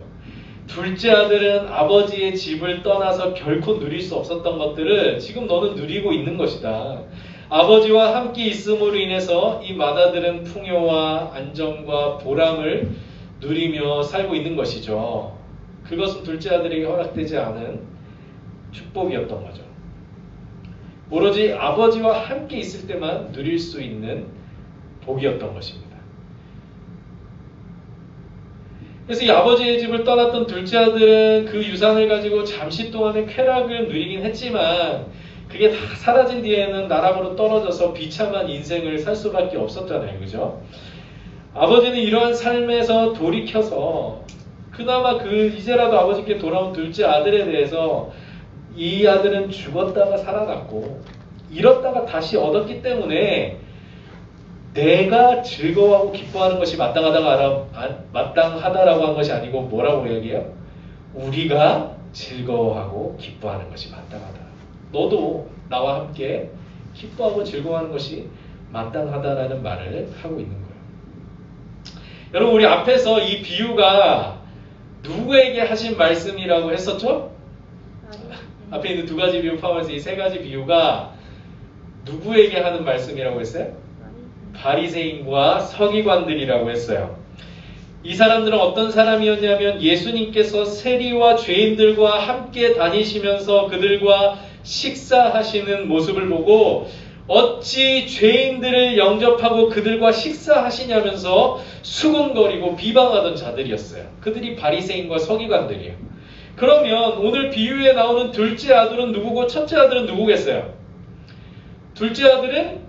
둘째 아들은 아버지의 집을 떠나서 결코 누릴 수 없었던 것들을 지금 너는 누리고 있는 것이다. 아버지와 함께 있음으로 인해서 이 맏아들은 풍요와 안정과 보람을 누리며 살고 있는 것이죠. 그것은 둘째 아들에게 허락되지 않은 축복이었던 거죠. 오로지 아버지와 함께 있을 때만 누릴 수 있는 복이었던 것입니다. 그래서 이 아버지의 집을 떠났던 둘째 아들은 그 유산을 가지고 잠시 동안의 쾌락을 누리긴 했지만 그게 다 사라진 뒤에는 나락으로 떨어져서 비참한 인생을 살 수밖에 없었잖아요. 그죠? 아버지는 이러한 삶에서 돌이켜서 그나마 이제라도 아버지께 돌아온 둘째 아들에 대해서 이 아들은 죽었다가 살아났고 잃었다가 다시 얻었기 때문에 내가 즐거워하고 기뻐하는 것이 마땅하다라고 한 것이 아니고 뭐라고 얘기해요? 우리가 즐거워하고 기뻐하는 것이 마땅하다. 너도 나와 함께 기뻐하고 즐거워하는 것이 마땅하다라는 말을 하고 있는 거예요. 여러분, 우리 앞에서 이 비유가 누구에게 하신 말씀이라고 했었죠? 앞에 있는 두 가지 비유 포함해서 이 세 가지 비유가 누구에게 하는 말씀이라고 했어요? 바리새인과 서기관들이라고 했어요. 이 사람들은 어떤 사람이었냐면 예수님께서 세리와 죄인들과 함께 다니시면서 그들과 식사하시는 모습을 보고 어찌 죄인들을 영접하고 그들과 식사하시냐면서 수군거리고 비방하던 자들이었어요. 그들이 바리새인과 서기관들이에요. 그러면 오늘 비유에 나오는 둘째 아들은 누구고 첫째 아들은 누구겠어요? 둘째 아들은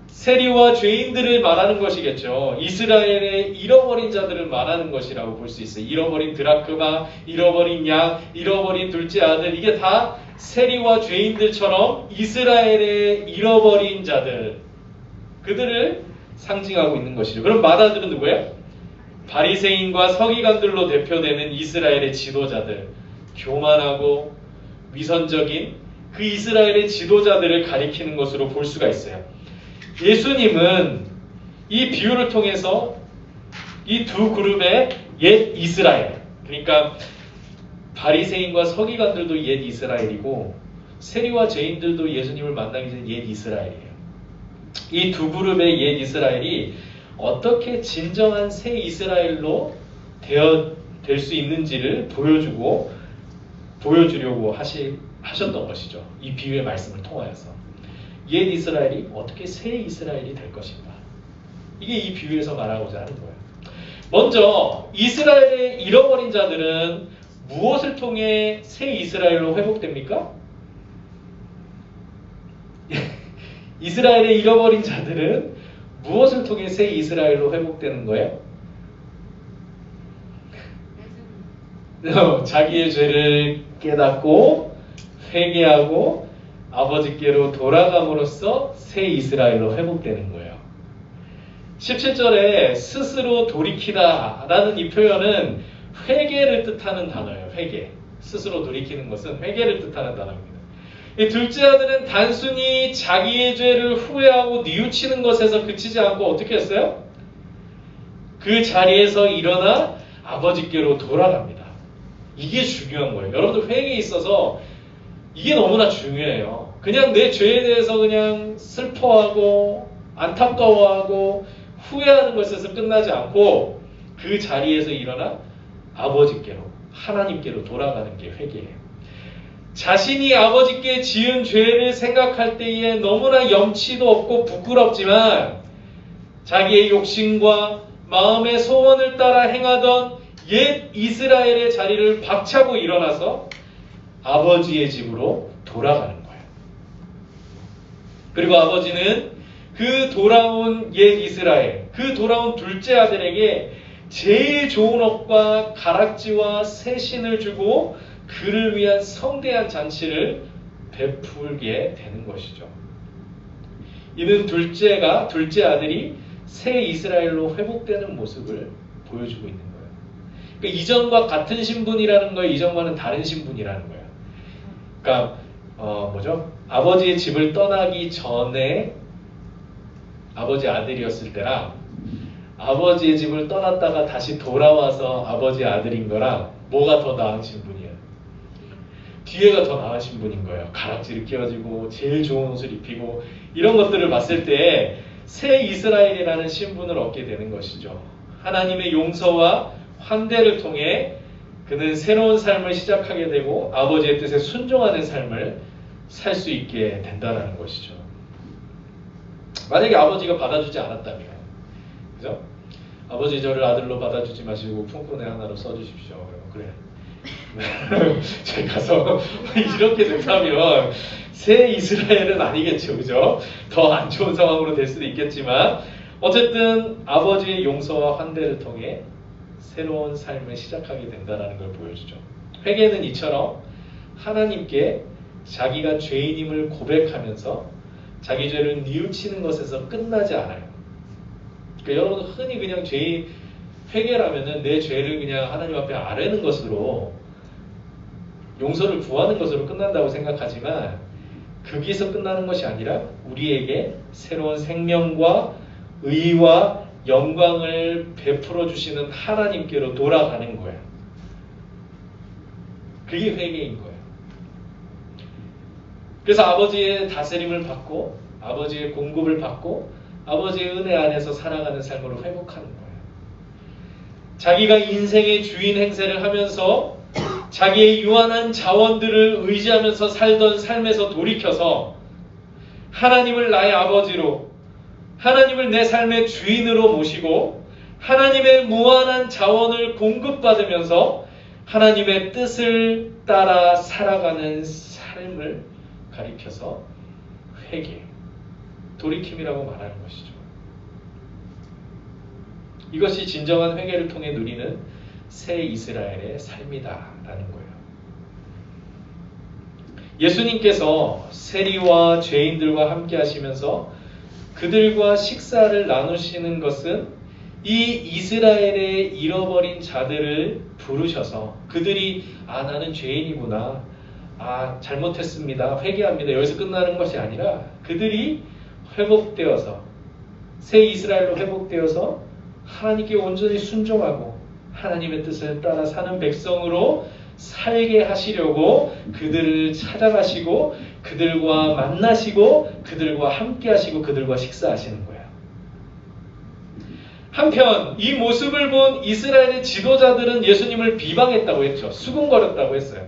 세리와 죄인들을 말하는 것이겠죠. 이스라엘의 잃어버린 자들을 말하는 것이라고 볼 수 있어요. 잃어버린 드라크마, 잃어버린 양, 잃어버린 둘째 아들, 이게 다 세리와 죄인들처럼 이스라엘의 잃어버린 자들, 그들을 상징하고 있는 것이죠. 그럼 맏아들은 누구예요? 바리새인과 서기관들로 대표되는 이스라엘의 지도자들, 교만하고 위선적인 그 이스라엘의 지도자들을 가리키는 것으로 볼 수가 있어요. 예수님은 이 비유를 통해서 이 두 그룹의 옛 이스라엘, 그러니까 바리새인과 서기관들도 옛 이스라엘이고 세리와 죄인들도 예수님을 만나기 전에 옛 이스라엘이에요. 이 두 그룹의 옛 이스라엘이 어떻게 진정한 새 이스라엘로 될 수 있는지를 보여주려고 하셨던 것이죠. 이 비유의 말씀을 통하여서. 옛 이스라엘이 어떻게 새 이스라엘이 될 것인가. 이게 이 비유에서 말하고자 하는 거예요. 먼저 이스라엘의 잃어버린 자들은 무엇을 통해 새 이스라엘로 회복됩니까? 이스라엘의 잃어버린 자들은 무엇을 통해 새 이스라엘로 회복되는 거예요? 자기의 죄를 깨닫고 회개하고 아버지께로 돌아감으로써 새 이스라엘로 회복되는 거예요. 17절에 스스로 돌이키다 라는 이 표현은 회개를 뜻하는 단어예요. 회개. 스스로 돌이키는 것은 회개를 뜻하는 단어입니다. 이 둘째 아들은 단순히 자기의 죄를 후회하고 뉘우치는 것에서 그치지 않고 어떻게 했어요? 그 자리에서 일어나 아버지께로 돌아갑니다. 이게 중요한 거예요. 여러분들 회개에 있어서 이게 너무나 중요해요. 그냥 내 죄에 대해서 그냥 슬퍼하고 안타까워하고 후회하는 것에서 끝나지 않고 그 자리에서 일어나 아버지께로, 하나님께로 돌아가는 게 회개예요. 자신이 아버지께 지은 죄를 생각할 때에 너무나 염치도 없고 부끄럽지만 자기의 욕심과 마음의 소원을 따라 행하던 옛 이스라엘의 자리를 박차고 일어나서 아버지의 집으로 돌아가는 거예요. 그리고 아버지는 그 돌아온 옛 이스라엘, 그 돌아온 둘째 아들에게 제일 좋은 옷과 가락지와 새 신을 주고 그를 위한 성대한 잔치를 베풀게 되는 것이죠. 이는 둘째 아들이 새 이스라엘로 회복되는 모습을 보여주고 있는 거예요. 그러니까 이전과 같은 신분이라는 거예요. 이전과는 다른 신분이라는 거예요. 그러니까 아버지의 집을 떠나기 전에 아버지 아들이었을 때랑 아버지의 집을 떠났다가 다시 돌아와서 아버지 아들인 거랑 뭐가 더 나은 신분이에요? 뒤에가 더 나은 신분인 거예요. 가락지를 끼워주고 제일 좋은 옷을 입히고 이런 것들을 봤을 때 새 이스라엘이라는 신분을 얻게 되는 것이죠. 하나님의 용서와 환대를 통해 그는 새로운 삶을 시작하게 되고 아버지의 뜻에 순종하는 삶을 살 수 있게 된다는 것이죠. 만약에 아버지가 받아주지 않았다면, 그죠? 아버지 저를 아들로 받아주지 마시고 품꾼의 하나로 써주십시오. 그래. 제가 가서 이렇게 된다면 새 이스라엘은 아니겠죠, 그죠? 더 안 좋은 상황으로 될 수도 있겠지만 어쨌든 아버지의 용서와 환대를 통해 새로운 삶을 시작하게 된다는 걸 보여주죠. 회개는 이처럼 하나님께 자기가 죄인임을 고백하면서 자기 죄를 뉘우치는 것에서 끝나지 않아요. 그러니까 여러분 흔히 그냥 회개라면은 내 죄를 그냥 하나님 앞에 아뢰는 것으로 용서를 구하는 것으로 끝난다고 생각하지만 거기서 끝나는 것이 아니라 우리에게 새로운 생명과 의와 영광을 베풀어 주시는 하나님께로 돌아가는 거예요. 그게 회개인 거예요. 그래서 아버지의 다스림을 받고 아버지의 공급을 받고 아버지의 은혜 안에서 살아가는 삶으로 회복하는 거예요. 자기가 인생의 주인 행세를 하면서 자기의 유한한 자원들을 의지하면서 살던 삶에서 돌이켜서 하나님을 나의 아버지로, 하나님을 내 삶의 주인으로 모시고 하나님의 무한한 자원을 공급받으면서 하나님의 뜻을 따라 살아가는 삶을 가리켜서 회개, 돌이킴이라고 말하는 것이죠. 이것이 진정한 회개를 통해 누리는 새 이스라엘의 삶이다라는 거예요. 예수님께서 세리와 죄인들과 함께 하시면서 그들과 식사를 나누시는 것은 이 이스라엘의 잃어버린 자들을 부르셔서 그들이 나는 죄인이구나, 잘못했습니다, 회개합니다, 여기서 끝나는 것이 아니라 그들이 회복되어서 새 이스라엘로 회복되어서 하나님께 온전히 순종하고 하나님의 뜻을 따라 사는 백성으로 살게 하시려고 그들을 찾아가시고 그들과 만나시고 그들과 함께 하시고 그들과 식사하시는 거예요. 한편 이 모습을 본 이스라엘의 지도자들은 예수님을 비방했다고 했죠. 수군거렸다고 했어요.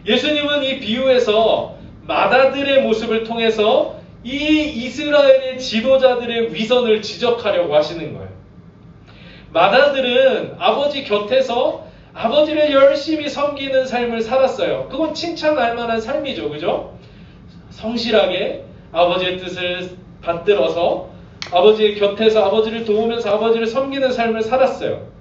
예수님은 이 비유에서 맏아들의 모습을 통해서 이 이스라엘의 지도자들의 위선을 지적하려고 하시는 거예요. 맏아들은 아버지 곁에서 아버지를 열심히 섬기는 삶을 살았어요. 그건 칭찬할 만한 삶이죠. 그죠? 성실하게 아버지의 뜻을 받들어서 아버지의 곁에서 아버지를 도우면서 아버지를 섬기는 삶을 살았어요.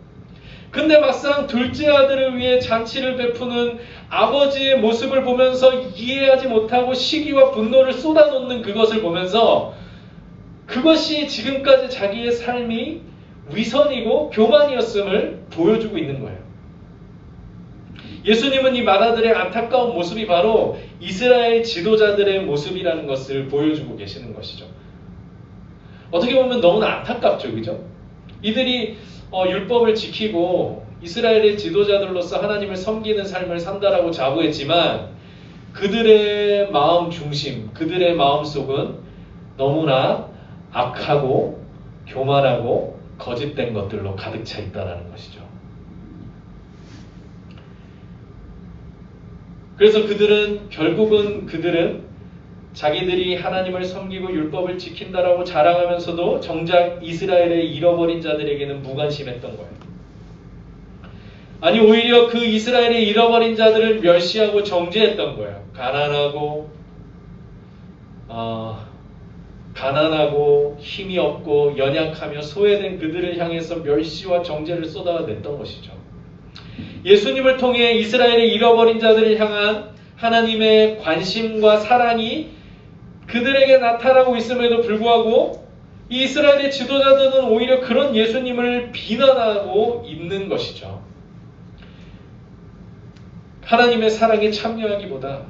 근데 막상 둘째 아들을 위해 잔치를 베푸는 아버지의 모습을 보면서 이해하지 못하고 시기와 분노를 쏟아놓는 그것을 보면서 그것이 지금까지 자기의 삶이 위선이고 교만이었음을 보여주고 있는 거예요. 예수님은 이 맏아들의 안타까운 모습이 바로 이스라엘 지도자들의 모습이라는 것을 보여주고 계시는 것이죠. 어떻게 보면 너무나 안타깝죠. 그죠? 이들이 율법을 지키고 이스라엘의 지도자들로서 하나님을 섬기는 삶을 산다라고 자부했지만 그들의 마음 중심, 그들의 마음속은 너무나 악하고 교만하고 거짓된 것들로 가득 차 있다는 것이죠. 그래서 결국은 그들은 자기들이 하나님을 섬기고 율법을 지킨다라고 자랑하면서도 정작 이스라엘의 잃어버린 자들에게는 무관심했던 거예요. 아니 오히려 그 이스라엘의 잃어버린 자들을 멸시하고 정죄했던 거예요. 가난하고 힘이 없고 연약하며 소외된 그들을 향해서 멸시와 정죄를 쏟아냈던 것이죠. 예수님을 통해 이스라엘의 잃어버린 자들을 향한 하나님의 관심과 사랑이 그들에게 나타나고 있음에도 불구하고 이 이스라엘의 지도자들은 오히려 그런 예수님을 비난하고 있는 것이죠. 하나님의 사랑에 참여하기보다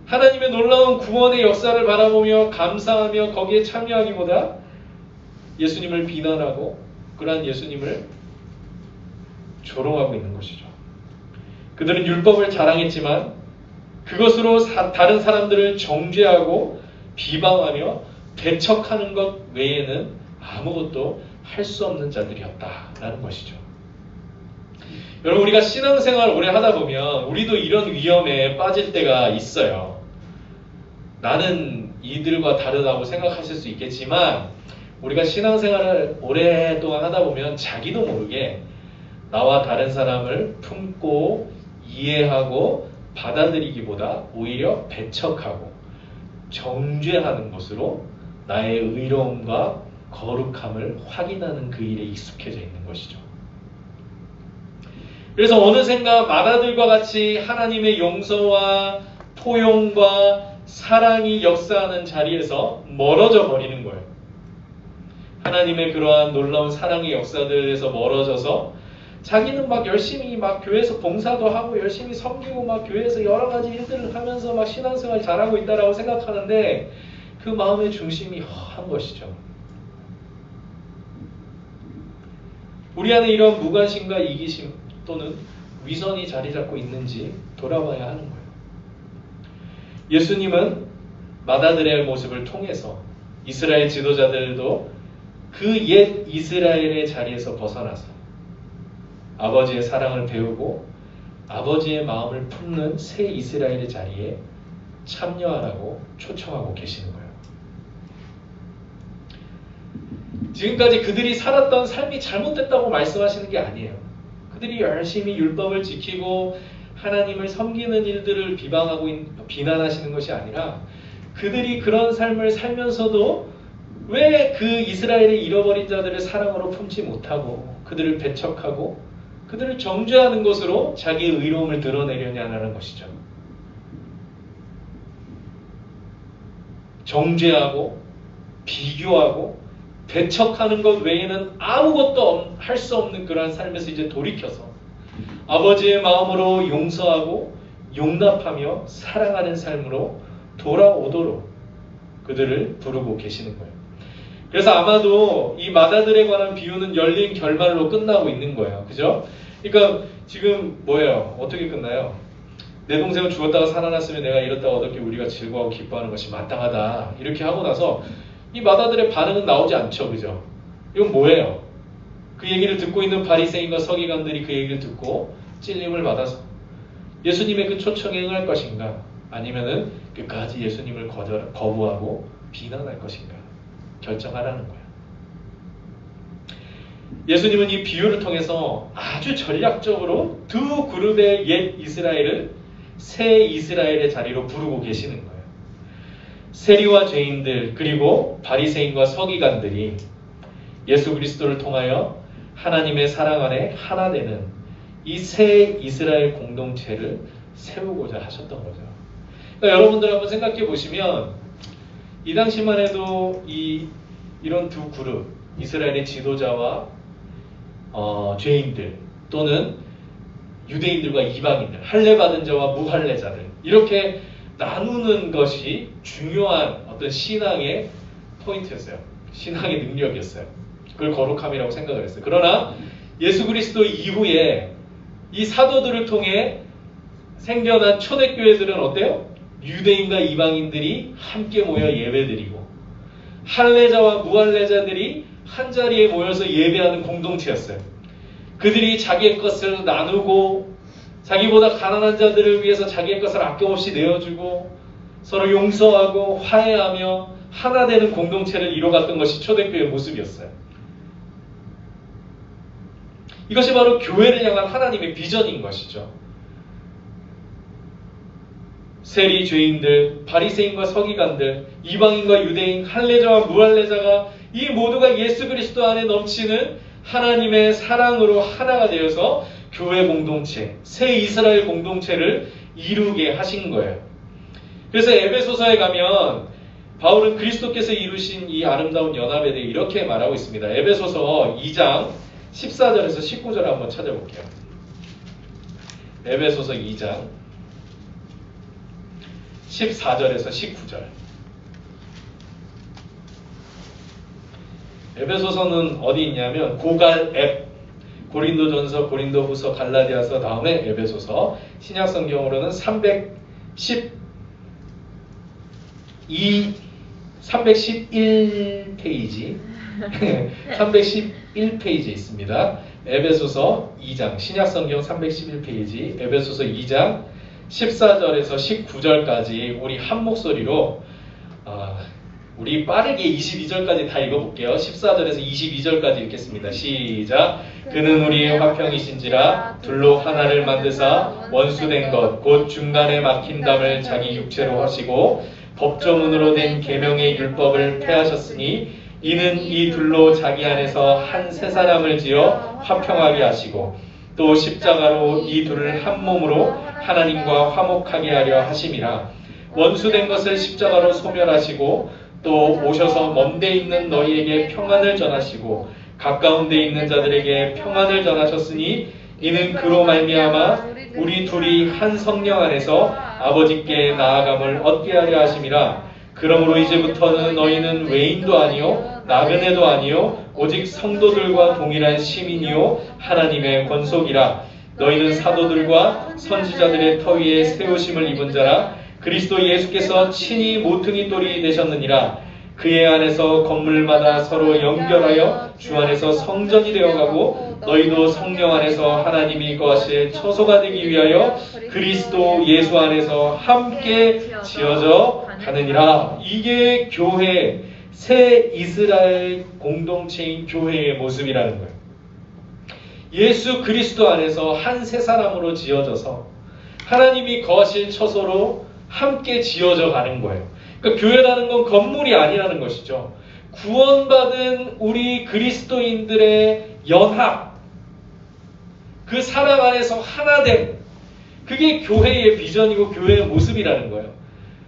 하나님의 놀라운 구원의 역사를 바라보며 감사하며 거기에 참여하기보다 예수님을 비난하고 그러한 예수님을 조롱하고 있는 것이죠. 그들은 율법을 자랑했지만 그것으로 다른 사람들을 정죄하고 비방하며 배척하는 것 외에는 아무것도 할 수 없는 자들이었다라는 것이죠. 여러분 우리가 신앙생활 오래 하다 보면 우리도 이런 위험에 빠질 때가 있어요. 나는 이들과 다르다고 생각하실 수 있겠지만 우리가 신앙생활을 오랫동안 하다 보면 자기도 모르게 나와 다른 사람을 품고 이해하고 받아들이기보다 오히려 배척하고 정죄하는 것으로 나의 의로움과 거룩함을 확인하는 그 일에 익숙해져 있는 것이죠. 그래서 어느샌가 마다들과 같이 하나님의 용서와 포용과 사랑이 역사하는 자리에서 멀어져 버리는 거예요. 하나님의 그러한 놀라운 사랑의 역사들에서 멀어져서 자기는 막 열심히 막 교회에서 봉사도 하고 열심히 섬기고 막 교회에서 여러 가지 일들을 하면서 막 신앙생활 잘하고 있다라고 생각하는데 그 마음의 중심이 허한 것이죠. 우리 안에 이런 무관심과 이기심 또는 위선이 자리 잡고 있는지 돌아봐야 하는 거예요. 예수님은 마다들의 모습을 통해서 이스라엘 지도자들도 그 옛 이스라엘의 자리에서 벗어나서 아버지의 사랑을 배우고 아버지의 마음을 품는 새 이스라엘의 자리에 참여하라고 초청하고 계시는 거예요. 지금까지 그들이 살았던 삶이 잘못됐다고 말씀하시는 게 아니에요. 그들이 열심히 율법을 지키고 하나님을 섬기는 일들을 비난하시는 것이 아니라 그들이 그런 삶을 살면서도 왜 그 이스라엘의 잃어버린 자들을 사랑으로 품지 못하고 그들을 배척하고 그들을 정죄하는 것으로 자기의 의로움을 드러내려냐는 것이죠. 정죄하고 비교하고 배척하는 것 외에는 아무것도 할 수 없는 그러한 삶에서 이제 돌이켜서 아버지의 마음으로 용서하고 용납하며 사랑하는 삶으로 돌아오도록 그들을 부르고 계시는 거예요. 그래서 아마도 이 마다들에 관한 비유는 열린 결말로 끝나고 있는 거예요. 그죠? 그러니까 지금 뭐예요? 어떻게 끝나요? 내 동생은 죽었다가 살아났으면 내가 이렇다고 어떻게 우리가 즐거워하고 기뻐하는 것이 마땅하다. 이렇게 하고 나서 이 마다들의 반응은 나오지 않죠. 그죠? 이건 뭐예요? 그 얘기를 듣고 있는 바리새인과 서기관들이 그 얘기를 듣고 찔림을 받아서 예수님의 그 초청에 응할 것인가? 아니면은 끝까지 예수님을 거부하고 비난할 것인가? 결정하라는 거예요. 예수님은 이 비유를 통해서 아주 전략적으로 두 그룹의 옛 이스라엘을 새 이스라엘의 자리로 부르고 계시는 거예요. 세리와 죄인들 그리고 바리새인과 서기관들이 예수 그리스도를 통하여 하나님의 사랑 안에 하나 되는 이 새 이스라엘 공동체를 세우고자 하셨던 거죠. 그러니까 여러분들 한번 생각해 보시면 이 당시만 해도 이런 두 그룹 이스라엘의 지도자와 죄인들 또는 유대인들과 이방인들 할례 받은 자와 무할례자들 이렇게 나누는 것이 중요한 어떤 신앙의 포인트였어요. 신앙의 능력이었어요. 그걸 거룩함이라고 생각을 했어요. 그러나 예수 그리스도 이후에 이 사도들을 통해 생겨난 초대교회들은 어때요? 유대인과 이방인들이 함께 모여 예배드리고 할례자와 무할례자들이 한자리에 모여서 예배하는 공동체였어요. 그들이 자기의 것을 나누고 자기보다 가난한 자들을 위해서 자기의 것을 아낌없이 내어주고 서로 용서하고 화해하며 하나 되는 공동체를 이뤄갔던 것이 초대교회의 모습이었어요. 이것이 바로 교회를 향한 하나님의 비전인 것이죠. 세리 죄인들, 바리새인과 서기관들, 이방인과 유대인, 할례자와 무할례자가 이 모두가 예수 그리스도 안에 넘치는 하나님의 사랑으로 하나가 되어서 교회 공동체, 새 이스라엘 공동체를 이루게 하신 거예요. 그래서 에베소서에 가면 바울은 그리스도께서 이루신 이 아름다운 연합에 대해 이렇게 말하고 있습니다. 에베소서 2장 14절에서 19절 한번 찾아볼게요. 에베소서 2장 14절에서 19절. 에베소서는 어디 있냐면 고갈앱, 고린도전서, 고린도후서, 갈라디아서 다음에 에베소서. 신약성경으로는 311 311페이지 311페이지에 있습니다. 에베소서 2장 신약성경 311페이지 에베소서 2장 14절에서 19절까지 우리 한 목소리로 우리 빠르게 22절까지 다 읽어볼게요. 14절에서 22절까지 읽겠습니다. 시작. 그는 우리의 화평이신지라 둘로 하나를 만드사 원수된 것 곧 중간에 막힌 담을 자기 육체로 하시고 법조문으로 된 계명의 율법을 폐하셨으니 이는 이 둘로 자기 안에서 한 새 사람을 지어 화평하게 하시고 또 십자가로 이 둘을 한 몸으로 하나님과 화목하게 하려 하심이라. 원수된 것을 십자가로 소멸하시고 또 오셔서 먼데 있는 너희에게 평안을 전하시고 가까운 데 있는 자들에게 평안을 전하셨으니 이는 그로 말미암아 우리 둘이 한 성령 안에서 아버지께 나아감을 얻게 하려 하심이라. 그러므로 이제부터는 너희는 외인도 아니요 나그네도 아니요 오직 성도들과 동일한 시민이요 하나님의 권속이라. 너희는 사도들과 선지자들의 터 위에 세우심을 입은 자라. 그리스도 예수께서 친히 모퉁이 돌이 되셨느니라. 그의 안에서 건물마다 서로 연결하여 주 안에서 성전이 되어가고 너희도 성령 안에서 하나님이 거하실 처소가 되기 위하여 그리스도 예수 안에서 함께 지어져 가느니라. 이게 교회, 새 이스라엘 공동체인 교회의 모습이라는 거예요. 예수 그리스도 안에서 한 새 사람으로 지어져서 하나님이 거하실 처소로 함께 지어져 가는 거예요. 그러니까 교회라는 건 건물이 아니라는 것이죠. 구원받은 우리 그리스도인들의 연합, 그 사랑 안에서 하나됨, 그게 교회의 비전이고 교회의 모습이라는 거예요.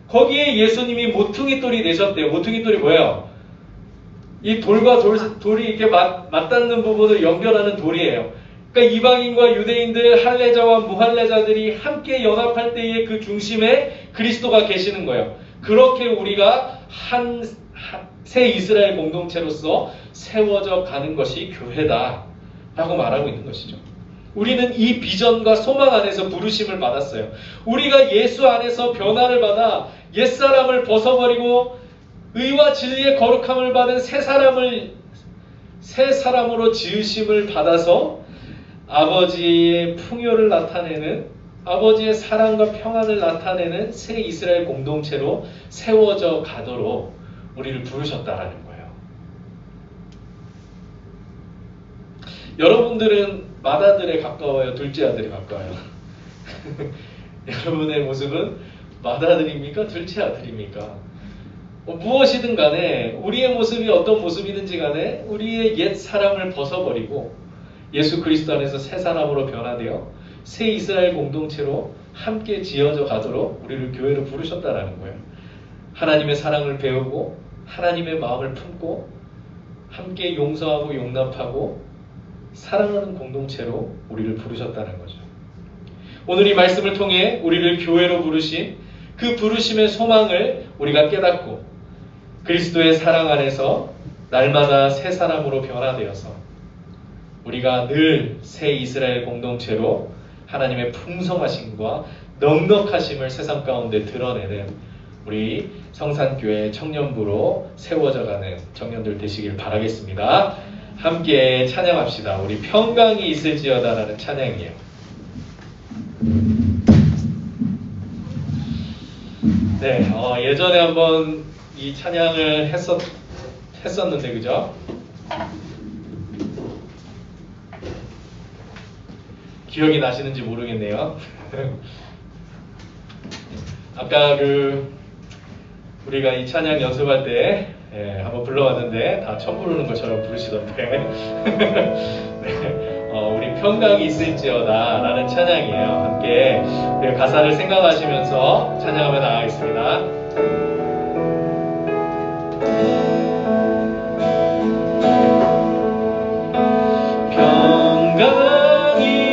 거기에 예수님이 모퉁이 돌이 되셨대요. 모퉁이 돌이 뭐예요? 이 돌과 돌이 이렇게 맞닿는 부분을 연결하는 돌이에요. 그러니까 이방인과 유대인들, 할례자와 무할례자들이 함께 연합할 때의 그 중심에 그리스도가 계시는 거예요. 그렇게 우리가 새 이스라엘 공동체로서 세워져 가는 것이 교회다라고 말하고 있는 것이죠. 우리는 이 비전과 소망 안에서 부르심을 받았어요. 우리가 예수 안에서 변화를 받아 옛사람을 벗어버리고 의와 진리의 거룩함을 받은 새 사람으로 지으심을 받아서 아버지의 풍요를 나타내는, 아버지의 사랑과 평안을 나타내는 새 이스라엘 공동체로 세워져 가도록 우리를 부르셨다라는 거예요. 여러분들은 맏아들에 가까워요? 둘째 아들에 가까워요? 여러분의 모습은 맏아들입니까? 둘째 아들입니까? 무엇이든 간에 우리의 모습이 어떤 모습이든지 간에 우리의 옛 사람을 벗어버리고 예수 그리스도 안에서 새 사람으로 변화되어 새 이스라엘 공동체로 함께 지어져 가도록 우리를 교회로 부르셨다라는 거예요. 하나님의 사랑을 배우고 하나님의 마음을 품고 함께 용서하고 용납하고 사랑하는 공동체로 우리를 부르셨다는 거죠. 오늘 이 말씀을 통해 우리를 교회로 부르신 그 부르심의 소망을 우리가 깨닫고 그리스도의 사랑 안에서 날마다 새 사람으로 변화되어서 우리가 늘 새 이스라엘 공동체로 하나님의 풍성하심과 넉넉하심을 세상 가운데 드러내는 우리 성산교회 청년부로 세워져가는 청년들 되시길 바라겠습니다. 함께 찬양합시다. 우리 평강이 있을지어다라는 찬양이에요. 네, 예전에 한번 이 찬양을 했었는데 그죠? 기억이 나시는지 모르겠네요. 아까 우리가 이 찬양 연습할 때 한번 불러왔는데 다 처음 부르는 것처럼 부르시던데 네, 우리 평강이 있을지어다 라는 찬양이에요. 함께 우리 가사를 생각하시면서 찬양하며 나가겠습니다. 평강이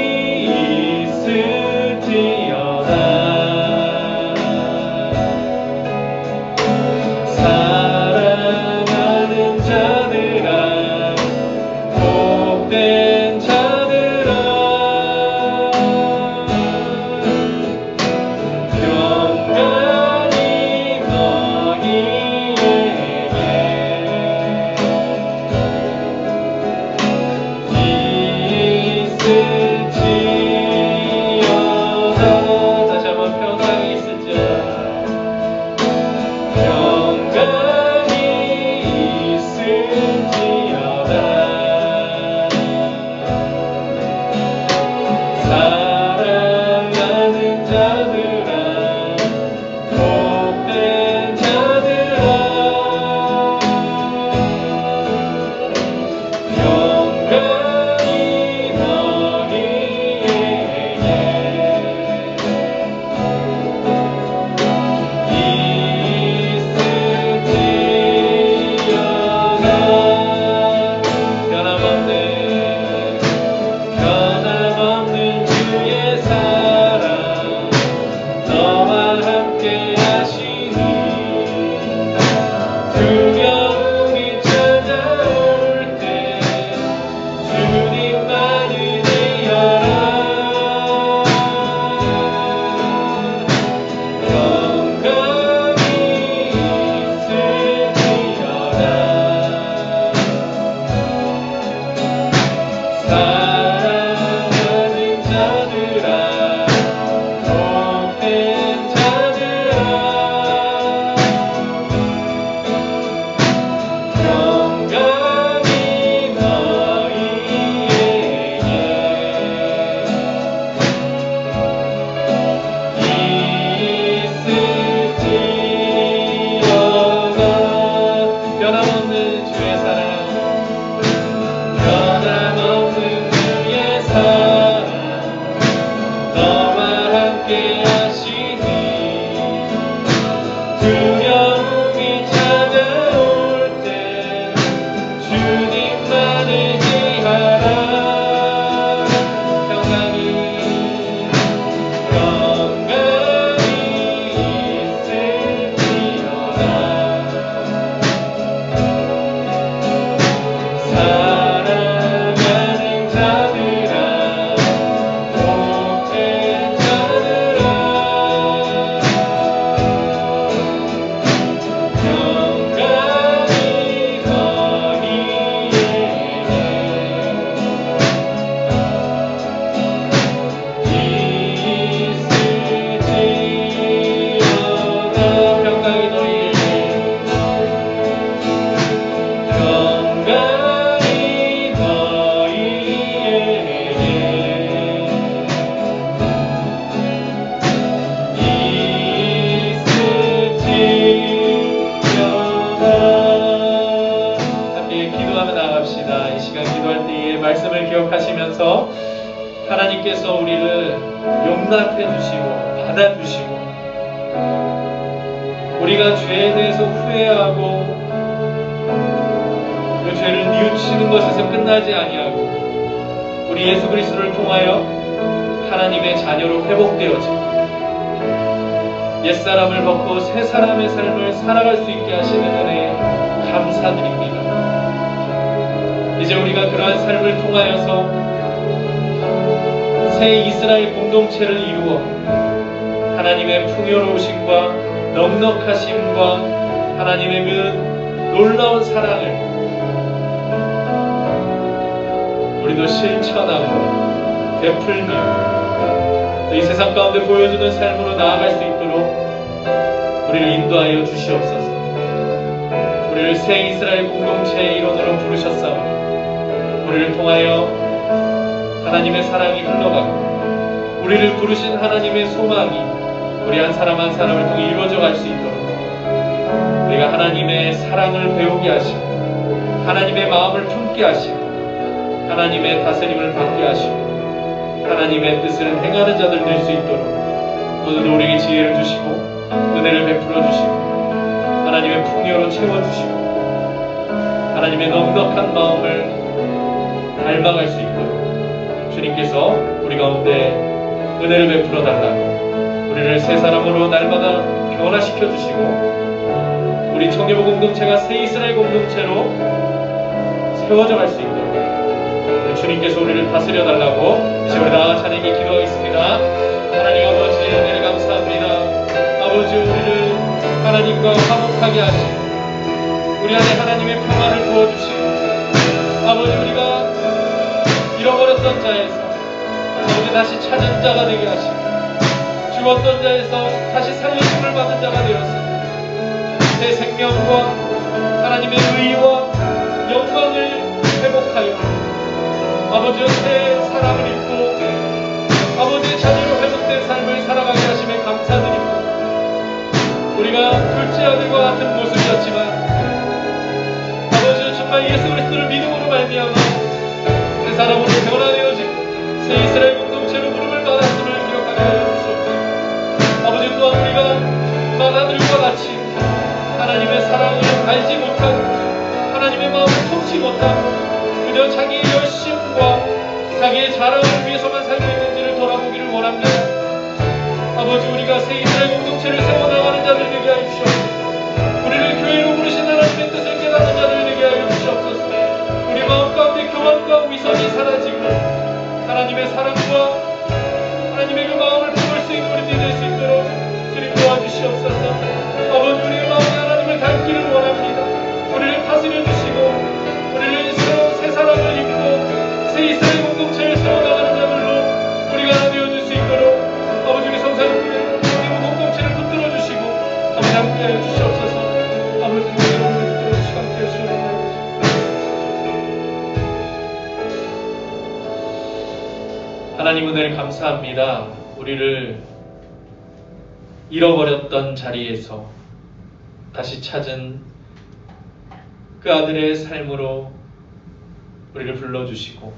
주님만을 의지하라. 평강이 있을지어다. 사랑하는 자들아, 복된 자들아, 평강이 너희에게 평강이 너희에게 함께 기도하며 나갑시다. 이 시간 기도할 때에 말씀을 기억하시면서 하나님께서 우리를 용납해 주시고 받아주시고 우리가 죄에 대해서 후회하고 그 죄를 뉘우치는 것에서 끝나지 아니하고 우리 예수 그리스도를 통하여 하나님의 자녀로 회복되어지고 옛사람을 벗고 새 사람의 삶을 살아갈 수 있게 하시는 은혜에 감사드립니다. 이제 우리가 그러한 삶을 통하여서 새 이스라엘 공동체를 이루어 하나님의 풍요로우심과 넉넉하심과 하나님의 그 놀라운 사랑을 우리도 실천하고 베풀며 이 세상 가운데 보여주는 삶으로 나아갈 수 있도록 우리를 인도하여 주시옵소서. 우리를 새 이스라엘 공동체의 일원으로 부르셨사오니 우리를 통하여 하나님의 사랑이 흘러가고 우리를 부르신 하나님의 소망이 우리 한 사람 한 사람을 통해 이루어져 갈 수 있도록 우리가 하나님의 사랑을 배우게 하시고 하나님의 마음을 품게 하시고 하나님의 다스림을 받게 하시고 하나님의 뜻을 행하는 자들 될 수 있도록 오늘도 우리에게 지혜를 주시고 은혜를 베풀어 주시고 하나님의 풍요로 채워주시고 하나님의 넉넉한 마음을 닮아갈 수 있도록 주님께서 우리 가운데 은혜를 베풀어 달라고 우리를 새 사람으로 날마다 변화시켜 주시고 우리 청교부 공동체가 새 이스라엘 공동체로 세워져 갈 수 있도록 주님께서 우리를 다스려 달라고 이제 우리 나와 찬양에 기도하겠습니다. 하나님 아버지 은혜를 감사합니다. 아버지 우리를 하나님과 화목하게 하시고 우리 안에 하나님의 평안을 부어주시고 아버지 우리가 잃어버렸던 자에서 아버지 다시 찾은 자가 되게 하시고 죽었던 자에서 다시 살리심을 받은 자가 되었습니다. 새 생명과 하나님의 의와 영광을 회복하여 아버지의 새 사랑을 입고 아버지의 자녀로 회복된 삶을 살아가게 하심에 감사드립니다. 우리가 둘째 아들과 같은 모습이었지만 아버지 정말 예수 그리스도를 믿음으로 말미암아 새 사람으로 변화되어지고 새 이스라엘 공동체로 부름을 받았음을 기억하게 하여 주시옵소서. 아버지 또한 우리가 맏아들과 같이 하나님의 사랑을 알지 못하고 하나님의 마음을 품지 못하고 그저 자기의 열심과 자기의 자랑을 위해서만 살고 있는지를 돌아보기를 원합니다. 아버지 우리가 새 이스라엘 공동체를 세워나가는 자들 되게 하여 주시옵소서. 우리를 교회로 부르신 하나님의 뜻을 깨닫는 자들 되게 하여 주시옵소서. 우리 마음 가운데 교만과 위선이 사라지고 하나님의 사랑과 하나님의 그 마음을 품을 수 있는 우리들이 될 수 있도록 주님 도와주시옵소서. 아버지 우리의 마음에 하나님을 닮기를 원합니다. 우리를 다스려 주시고 우리를 새 사랑을 입고 새 이스라엘 공동체를 세워나가는 자들로 우리가 하나 되어줄 수 있도록 아버지 우리 성사님들 우리 공동체를 붙들어 주시고 아버지 함께하여 주시옵소서. 아버지 우리 여러분을 붙들어 주시고 함께하여 주시옵소서. 하나님 은혜를 감사합니다. 우리를 잃어버렸던 자리에서 다시 찾은 그 아들의 삶으로 우리를 불러주시고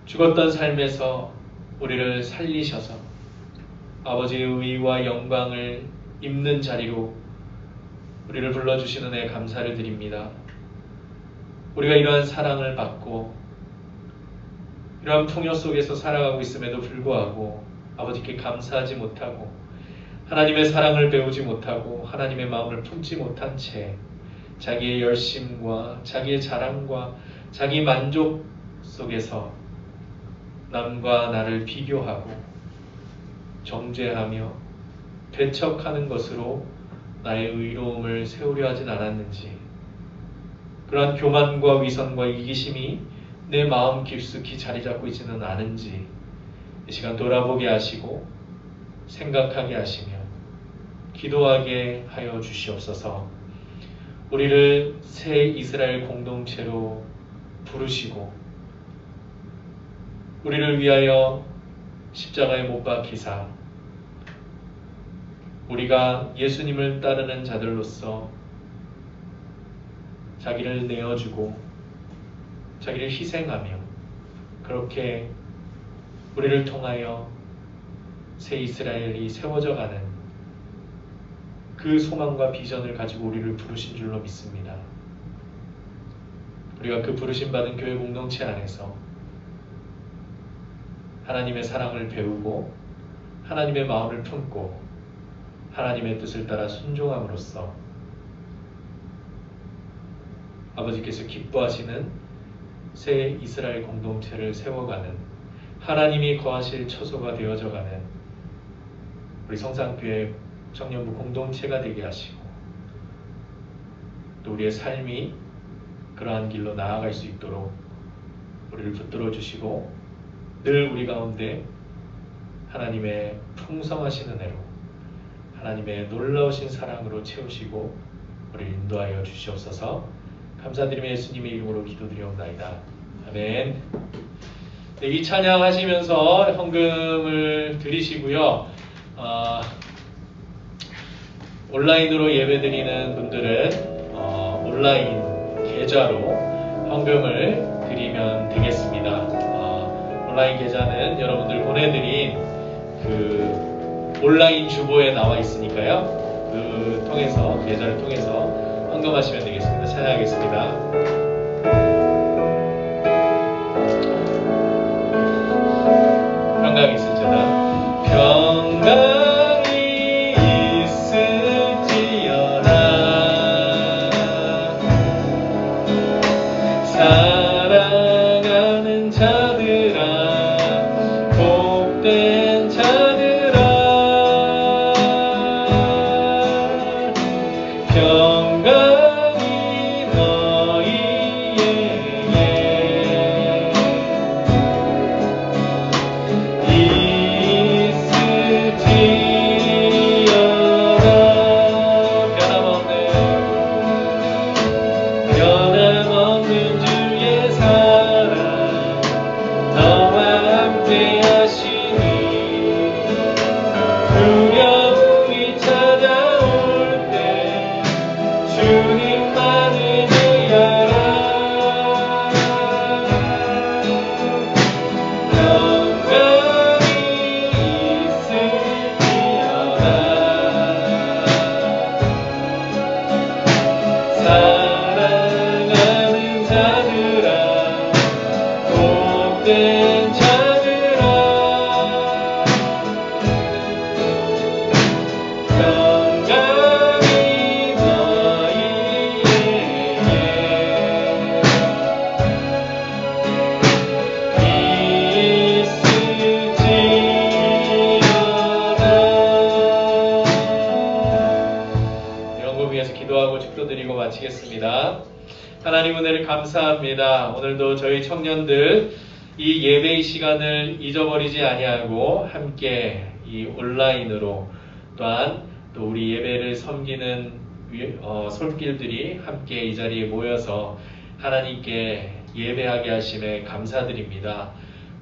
죽었던 삶에서 우리를 살리셔서 아버지의 의와 영광을 입는 자리로 우리를 불러주시는 애 감사를 드립니다. 우리가 이러한 사랑을 받고 이러한 풍요 속에서 살아가고 있음에도 불구하고 아버지께 감사하지 못하고 하나님의 사랑을 배우지 못하고 하나님의 마음을 품지 못한 채 자기의 열심과 자기의 자랑과 자기 만족 속에서 남과 나를 비교하고 정죄하며 배척하는 것으로 나의 의로움을 세우려 하진 않았는지, 그러한 교만과 위선과 이기심이 내 마음 깊숙이 자리 잡고 있지는 않은지 이 시간 돌아보게 하시고 생각하게 하시며 기도하게 하여 주시옵소서. 우리를 새 이스라엘 공동체로 부르시고 우리를 위하여 십자가에 못 박히사 우리가 예수님을 따르는 자들로서 자기를 내어주고 자기를 희생하며 그렇게 우리를 통하여 새 이스라엘이 세워져 가는 그 소망과 비전을 가지고 우리를 부르신 줄로 믿습니다. 우리가 그 부르심 받은 교회 공동체 안에서 하나님의 사랑을 배우고 하나님의 마음을 품고 하나님의 뜻을 따라 순종함으로써 아버지께서 기뻐하시는 새 이스라엘 공동체를 세워가는 하나님이 거하실 처소가 되어져가는 우리 성산교회 청년부 공동체가 되게 하시고 또 우리의 삶이 그러한 길로 나아갈 수 있도록 우리를 붙들어 주시고 늘 우리 가운데 하나님의 풍성하신 은혜로 하나님의 놀라우신 사랑으로 채우시고 우리를 인도하여 주시옵소서. 감사드리며 예수님의 이름으로 기도드리옵나이다. 아멘. 네, 이 찬양 하시면서 헌금을 드리시고요. 온라인으로 예배드리는 분들은 온라인 계좌로 헌금을 드리면 되겠습니다. 온라인 계좌는 여러분들 보내드린 그 온라인 주보에 나와 있으니까요. 그 통해서 계좌를 통해서 헌금하시면 되겠습니다. 찬양하겠습니다. 평강이 있을지어다. 평강이 있을지어다. 사랑하는 자들아, 복된 자들아, 평강이 너희에게 있을지어다. 변함없는 주의 사랑 너와 함께 하시니 두려움이 찾아올 때 주님만을 의하라. 평강이 있을지어다. 사랑하는 자들아, 복된 자들아, 평강이 너희에게 있을지어다. 영국 위해서 기도하고 축도드리고 마치겠습니다. 하나님 은혜를 감사합니다. 오늘도 저희 청년들 이 예배의 시간을 잊어버리지 아니하고 함께 이 온라인으로 또한 또 우리 예배를 섬기는 손길들이 함께 이 자리에 모여서 하나님께 예배하게 하심에 감사드립니다.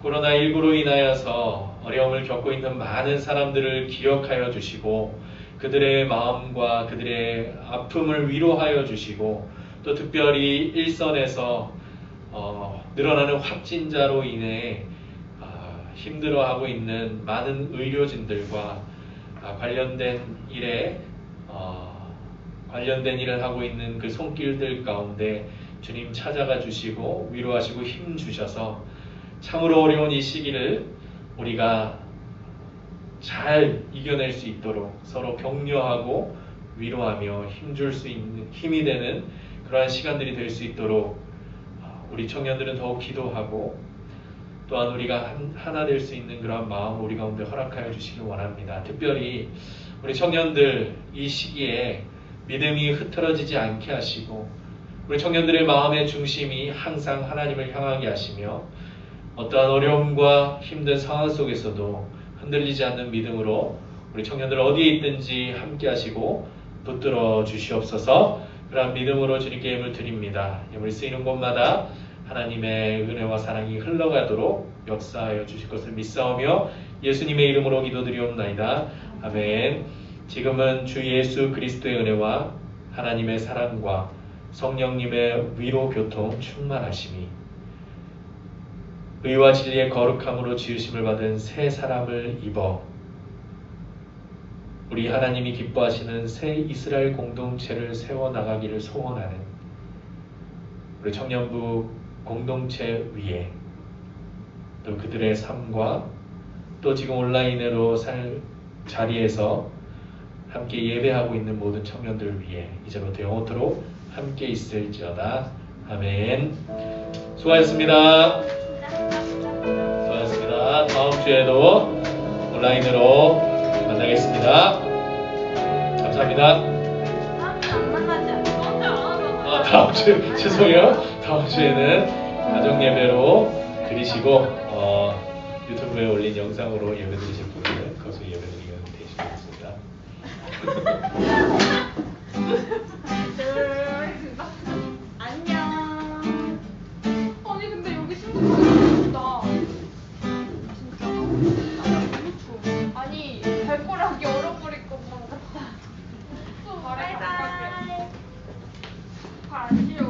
코로나19로 인하여서 어려움을 겪고 있는 많은 사람들을 기억하여 주시고 그들의 마음과 그들의 아픔을 위로하여 주시고 또 특별히 일선에서 늘어나는 확진자로 인해 힘들어하고 있는 많은 의료진들과 관련된 일을 하고 있는 그 손길들 가운데 주님 찾아가 주시고 위로하시고 힘 주셔서 참으로 어려운 이 시기를 우리가 잘 이겨낼 수 있도록 서로 격려하고 위로하며 힘줄 수 있는 힘이 되는 그러한 시간들이 될 수 있도록 우리 청년들은 더욱 기도하고 또한 우리가 하나 될 수 있는 그러한 마음을 우리 가운데 허락하여 주시길 원합니다. 특별히 우리 청년들 이 시기에 믿음이 흐트러지지 않게 하시고 우리 청년들의 마음의 중심이 항상 하나님을 향하게 하시며 어떠한 어려움과 힘든 상황 속에서도 흔들리지 않는 믿음으로 우리 청년들 어디에 있든지 함께 하시고 붙들어 주시옵소서. 그런 믿음으로 주님께 예물 드립니다. 예물 쓰이는 곳마다 하나님의 은혜와 사랑이 흘러가도록 역사하여 주실 것을 믿사오며 예수님의 이름으로 기도드리옵나이다. 아멘. 지금은 주 예수 그리스도의 은혜와 하나님의 사랑과 성령님의 위로 교통 충만하심이 의와 진리의 거룩함으로 지으심을 받은 새 사람을 입어 우리 하나님이 기뻐하시는 새 이스라엘 공동체를 세워나가기를 소원하는 우리 청년부 공동체 위에 또 그들의 삶과 또 지금 온라인으로 살 자리에서 함께 예배하고 있는 모든 청년들을 위해 이제부터 영원토록 함께 있을지어다. 아멘. 수고하셨습니다. 수고하셨습니다. 다음 주에도 온라인으로 만나겠습니다. 감사합니다. 다음 주 죄송해요. 다음 주에는 가정 예배로 드리시고 유튜브에 올린 영상으로 예배 드리실 분들은 거기서 예배 드리면 되시겠습니다. 안녕. 아니 근데 여기 신부 너무 예쁘다. 진짜. 너무 추워. 아니 발가락이 얼어버릴 것만 같아. 좀 바이바이. 발안 시려.